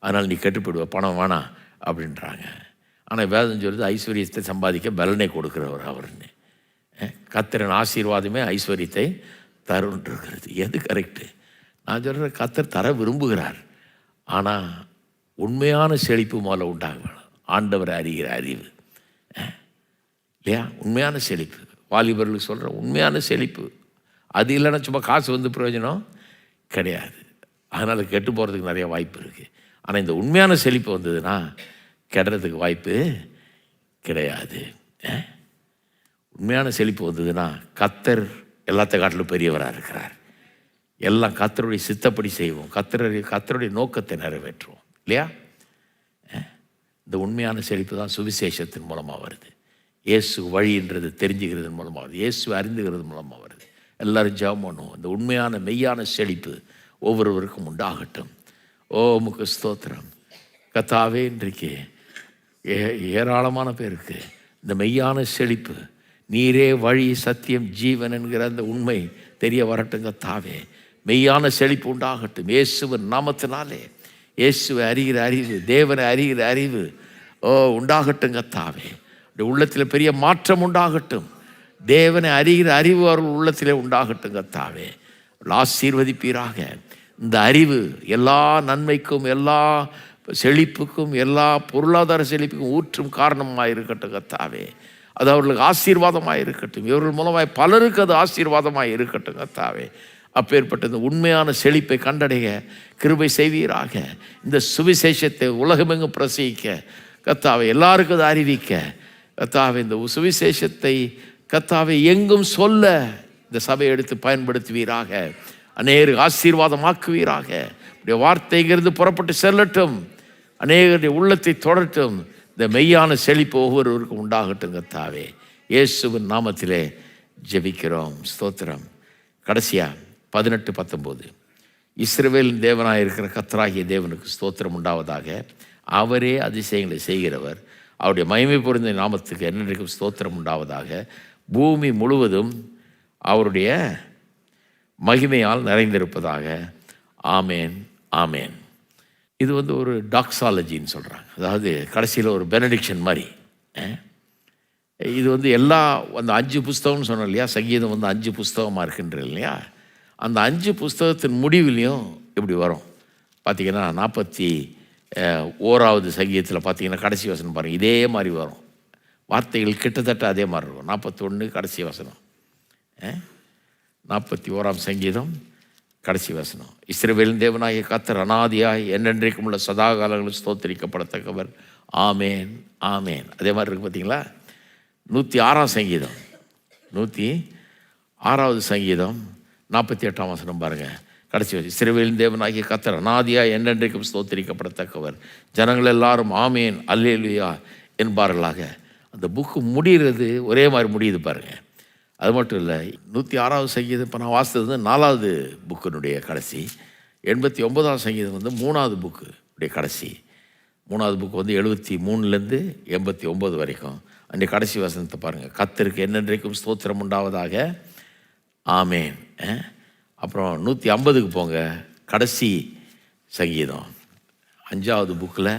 அதனால் நீ கெட்டு போயிடுவ, பணம் வேணாம் அப்படின்றாங்க. ஆனால் வேதம் சொல்லுது ஐஸ்வர்யத்தை சம்பாதிக்க பலனை கொடுக்குறவர் அவர்னு. கர்த்தரின் ஆசீர்வாதமே ஐஸ்வர்யத்தை தருன்றிருக்கிறது. எது கரெக்டு? நான் சொல்கிற கர்த்தர் தர விரும்புகிறார். ஆனால் உண்மையான செழிப்பு முதல்ல உண்டாக வேணும். ஆண்டவரை அறிகிற அறிவு இல்லையா? உண்மையான செழிப்பு. வாலிபர்களுக்கு சொல்கிற உண்மையான செழிப்பு. அது இல்லைன்னா சும்மா காசு பிரயோஜனம் கிடையாது. அதனால் கெட்டு போகிறதுக்கு நிறைய வாய்ப்பு இருக்குது. ஆனால் இந்த உண்மையான செழிப்பு வந்ததுன்னா கெடுறதுக்கு வாய்ப்பு கிடையாது. உண்மையான செழிப்பு வந்ததுன்னா கர்த்தர் எல்லாத்த காட்டிலும் பெரியவராக இருக்கிறார். எல்லாம் கர்த்தருடைய சித்தப்படி செய்வோம், கர்த்தருடைய நோக்கத்தை நிறைவேற்றுவோம் இல்லையா? இந்த உண்மையான செழிப்பு தான் சுவிசேஷத்தின் மூலமாக வருது. இயேசு வழின்றது தெரிஞ்சுக்கிறது மூலமாக வருது, இயேசு அறிந்துகிறது மூலமாக வருது. எல்லோரும் ஜெபம் பண்ணுவோம். இந்த உண்மையான மெய்யான செழிப்பு ஒவ்வொருவருக்கும் உண்டாகட்டும். ஓ உமக்கு ஸ்தோத்திரம் கர்த்தாவே. இன்றைக்கு ஏராளமான பேருக்கு இந்த மெய்யான செழிப்பு, நீரே வழி சத்தியம் ஜீவன் என்கிற அந்த உண்மை தெரிய வரட்டும் கர்த்தாவே. மெய்யான செழிப்பு உண்டாகட்டும் இயேசுவின் நாமத்தினாலே. இயேசுவை அறிகிற அறிவு, தேவனை அறிகிற அறிவு உண்டாகட்டும் கர்த்தாவே. உள்ளத்தில் பெரிய மாற்றம் உண்டாகட்டும். தேவனை அறிகிற அறிவு அவர்கள் உள்ளத்திலே உண்டாகட்டும் கர்த்தாவே. ஆசீர்வதிப்பீராக. இந்த அறிவு எல்லா நன்மைக்கும் எல்லா செழிப்புக்கும் எல்லா பொருளாதார செழிப்புக்கும் ஊற்றும் காரணமாக இருக்கட்டும் கர்த்தாவே. அது அவர்களுக்கு ஆசீர்வாதமாக இருக்கட்டும். இவர்கள் மூலமாக பலருக்கு அது ஆசீர்வாதமாக இருக்கட்டும் கர்த்தாவே. அப்பேற்பட்ட இந்த உண்மையான செழிப்பை கண்டடைய கிருபை செய்வீராக. இந்த சுவிசேஷத்தை உலகமெங்கும் பிரசவிக்க கர்த்தாவே, எல்லாருக்கும் அதை அறிவிக்க கர்த்தாவே, இந்த சுவிசேஷத்தை கர்த்தாவே எங்கும் சொல்ல இந்த சபையை எடுத்து பயன்படுத்துவீராக. அநேகருக்கு ஆசீர்வாதமாக்குவீராக. இப்படி வார்த்தைங்கிறது புறப்பட்டு செல்லட்டும், அநேகருடைய உள்ளத்தை தொடரட்டும். இந்த மெய்யான செழிப்பு ஒவ்வொருவருக்கும் உண்டாகட்டும் கர்த்தாவே. இயேசுவின் நாமத்திலே ஜெபிக்கிறோம். ஸ்தோத்திரம். கடைசியா 18-19 இஸ்ரவேலின் தேவனாக இருக்கிற கர்த்தராகிய தேவனுக்கு ஸ்தோத்திரம் உண்டாவதாக. அவரே அதிசயங்களை செய்கிறவர். அவருடைய மகிமை பொருந்த நாமத்துக்கு என்னென்றைக்கும் ஸ்தோத்திரம் உண்டாவதாக. பூமி முழுவதும் அவருடைய மகிமையால் நிறைந்திருப்பதாக. ஆமேன் ஆமேன். இது ஒரு டாக்ஸாலஜின்னு சொல்கிறாங்க. அதாவது கடைசியில் ஒரு பெனடிக்ஷன் மாதிரி. இது எல்லா அந்த 5 புஸ்தகம்னு சொன்னோம் இல்லையா? சங்கீதம் 5 புஸ்தகமாக இருக்குன்ற இல்லையா? அந்த 5 புஸ்தகத்தின் முடிவுலையும் இப்படி வரும். பார்த்திங்கன்னா 41வது சங்கீதத்தில் பார்த்திங்கன்னா கடைசி வசனம் பாருங்கள், இதே மாதிரி வரும். வார்த்தைகள் கிட்டத்தட்ட அதே மாதிரி இருக்கும். 41 கடைசி வசனம், 41ஆம் சங்கீதம் கடைசி வசனம். இஸ்ரவேலின் தேவனாகிய கர்த்தர் அநாதியாய் என்னென்றைக்கும் உள்ள சதாகாலங்களும் ஸ்தோத்திரிக்கப்படத்தக்கவர். ஆமேன் ஆமேன். அதே மாதிரி இருக்குது பார்த்தீங்களா? 106ஆம் சங்கீதம், 106வது சங்கீதம் 48ஆம் வசனம் பாருங்கள், கடைசி வசனம். இஸ்ரவேலின் தேவனாகிய கர்த்தர் அநாதியாய் என்னென்றைக்கும் ஸ்தோத்திரிக்கப்படத்தக்கவர். ஜனங்கள் எல்லாரும் ஆமேன் அல்லேலூயா என்பார்களாக. அந்த புக்கு முடிகிறது ஒரே மாதிரி முடியுது பாருங்கள். அது மட்டும் இல்லை, 106வது சங்கீதம் இப்போ நான் வாசித்தது 4வது புக்கினுடைய கடைசி. 89ஆம் சங்கீதம் 3வது புக்கு உடைய கடைசி. 3வது புக்கு 73லேருந்து 89 வரைக்கும். அன்றைய கடைசி வசனத்தை பாருங்கள். கர்த்தருக்கு என்னென்றைக்கும் ஸ்தோத்திரம் உண்டாவதாக. ஆமேன். அப்புறம் 150க்கு போங்க, கடைசி சங்கீதம் 5வது புக்கில்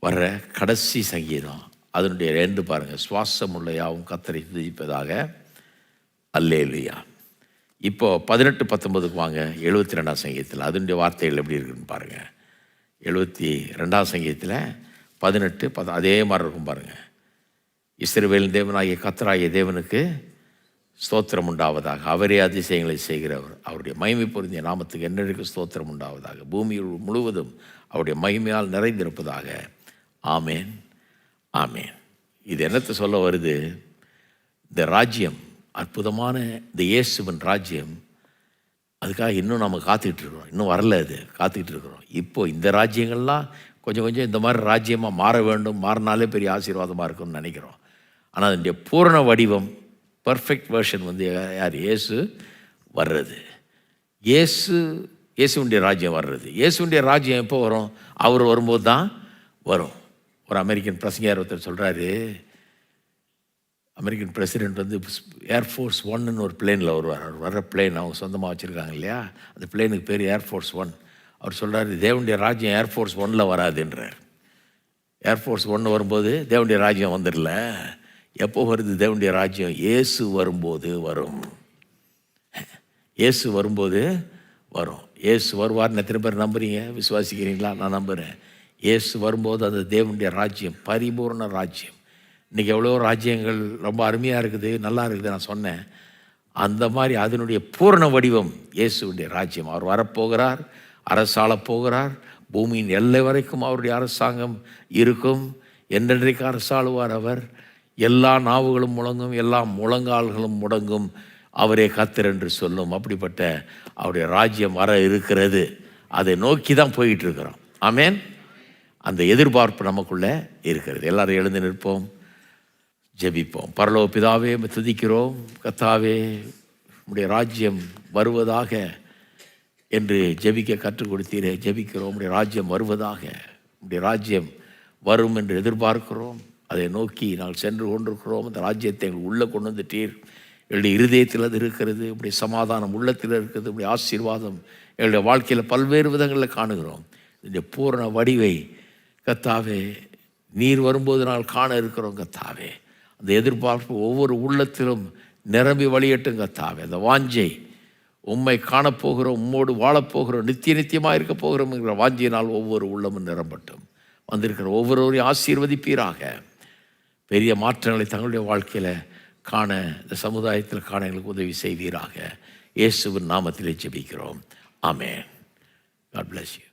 வர்ற கடைசி சங்கீதம். அதனுடைய 2 பாருங்கள். சுவாசம் உள்ள யாவும் கர்த்தரை துதிப்பதாக. அல்லேலூயா. இப்போ 18-19க்கு வாங்க. 72ஆம் சங்கீதத்தில் அதனுடைய வார்த்தைகள் எப்படி இருக்குன்னு பாருங்கள். 72ஆம் சங்கீதத்தில் 18 அதே மாதிரி இருக்கும் பாருங்கள். இஸ்ரவேலின் தேவனாகிய கர்த்தராகிய தேவனுக்கு ஸ்தோத்திரம் உண்டாவதாக. அவரே அதிசயங்களை செய்கிறவர். அவருடைய மகிமை பொருந்திய நாமத்துக்கு என்னெருக்கு ஸ்தோத்திரம் உண்டாவதாக. பூமியில் முழுவதும் அவருடைய மகிமையால் நிறைந்திருப்பதாக. ஆமேன், ஆமேன். இது என்னத்தை சொல்ல வருது? இந்த ராஜ்யம், அற்புதமான இந்த இயேசுவின் ராஜ்யம், அதுக்காக இன்னும் நம்ம காத்துக்கிட்டுருக்குறோம். இன்னும் வரல, அது காத்துக்கிட்டு இருக்கிறோம். இப்போது இந்த ராஜ்யங்கள்லாம் கொஞ்சம் கொஞ்சம் இந்த மாதிரி ராஜ்யமாக மாற வேண்டும். மாறினாலே பெரிய ஆசீர்வாதமாக இருக்கும்னு நினைக்கிறோம். ஆனால் அதனுடைய பூரண வடிவம், பர்ஃபெக்ட் வெர்ஷன் யார்? இயேசு வர்றது. இயேசுடைய ராஜ்யம் வர்றது. இயேசுடைய ராஜ்யம் எப்போ வரும்? அவர் வரும்போது தான் வரும். ஒரு அமெரிக்கன் பிரசங்கியார் ஒருத்தர் சொல்கிறாரு, அமெரிக்கன் பிரசிடெண்ட் ஏர்ஃபோர்ஸ் ஒன்னு ஒரு பிளேனில் வருவார். அவர் வர்ற பிளேன் அவங்க சொந்தமாக வச்சுருக்காங்க இல்லையா, அந்த பிளேனுக்கு பேர் ஏர்ஃபோர்ஸ் ஒன். அவர் சொல்கிறாரு, தேவனுடைய ராஜ்யம் ஏர்ஃபோர்ஸ் ஒன்னில் வராதுன்றார். ஏர்ஃபோர்ஸ் ஒன்று வரும்போது தேவனுடைய ராஜ்யம் வந்துடல. எப்போ வருது தேவனுடைய ராஜ்யம்? இயேசு வரும்போது வரும். இயேசு வரும்போது வரும். இயேசு வருவார்னு எத்தனை பேர் நம்புறீங்க? விசுவாசிக்கிறீங்களா? நான் நம்புகிறேன். இயேசு வரும்போது அது தேவனுடைய ராஜ்யம், பரிபூர்ண ராஜ்யம். இன்றைக்கி எவ்வளோ ராஜ்யங்கள் ரொம்ப அருமையாக இருக்குது, நல்லா இருக்குது. நான் சொன்னேன், அந்த மாதிரி அதனுடைய பூரண வடிவம் இயேசுடைய ராஜ்யம். அவர் வரப்போகிறார், அரசாள போகிறார். பூமியின் எல்லை வரைக்கும் அவருடைய அரசாங்கம் இருக்கும். என்றென்றைக்கு அரசாளுவார் அவர். எல்லா நாவுகளும் முழங்கும், எல்லா முழங்கால்களும் முடங்கும், அவரே கர்த்தர் என்று சொல்லும். அப்படிப்பட்ட அவருடைய ராஜ்யம் வர இருக்கிறது. அதை நோக்கி தான் போயிட்டு இருக்கிறோம். ஆமேன். அந்த எதிர்பார்ப்பு நமக்குள்ளே இருக்கிறது. எல்லாரும் எழுந்து நிற்போம், ஜெபிப்போம். பரலோக பிதாவே, துதிக்கிறோம். கர்த்தாவே, உம்முடைய ராஜ்யம் வருவதாக என்று ஜெபிக்க கற்றுக் கொடுத்தீரே. ஜெபிக்கிறோம், உம்முடைய ராஜ்யம் வருவதாக. உம்முடைய ராஜ்யம் வரும் என்று எதிர்பார்க்கிறோம். அதை நோக்கி நாங்கள் சென்று கொண்டிருக்கிறோம். அந்த ராஜ்யத்தை எங்கள் உள்ளே கொண்டு வந்துட்டீர். எங்களுடைய இருதயத்தில் அது இருக்கிறது. உம்முடைய சமாதானம் உள்ளத்தில் இருக்குது. உம்முடைய ஆசீர்வாதம் எங்களுடைய வாழ்க்கையில் பல்வேறு விதங்களில் காணுகிறோம். இந்த பூரண வடிவை கர்த்தாவே, நீர் வரும்போது நாங்கள் காண இருக்கிறோம். கர்த்தாவே, அந்த எதிர்பார்ப்பு ஒவ்வொரு உள்ளத்திலும் நிரம்பி வழியட்டும். கர்த்தாவே, அந்த வாஞ்சை, உம்மை காணப்போகிறோம், உம்மோடு வாழப்போகிறோம், நித்தியமாக இருக்க போகிறோம் என்கிற வாஞ்சியினால் ஒவ்வொரு உள்ளமும் நிரம்பட்டும். வந்திருக்கிற ஒவ்வொருவரையும் ஆசீர்வதிப்பீராக. பெரிய மாற்றங்களை தங்களுடைய வாழ்க்கையில் காண, இந்த சமுதாயத்தில் காண எங்களுக்கு உதவி செய்வீராக. இயேசுவின் நாமத்திலே ஜெபிக்கிறோம். ஆமென். God bless you.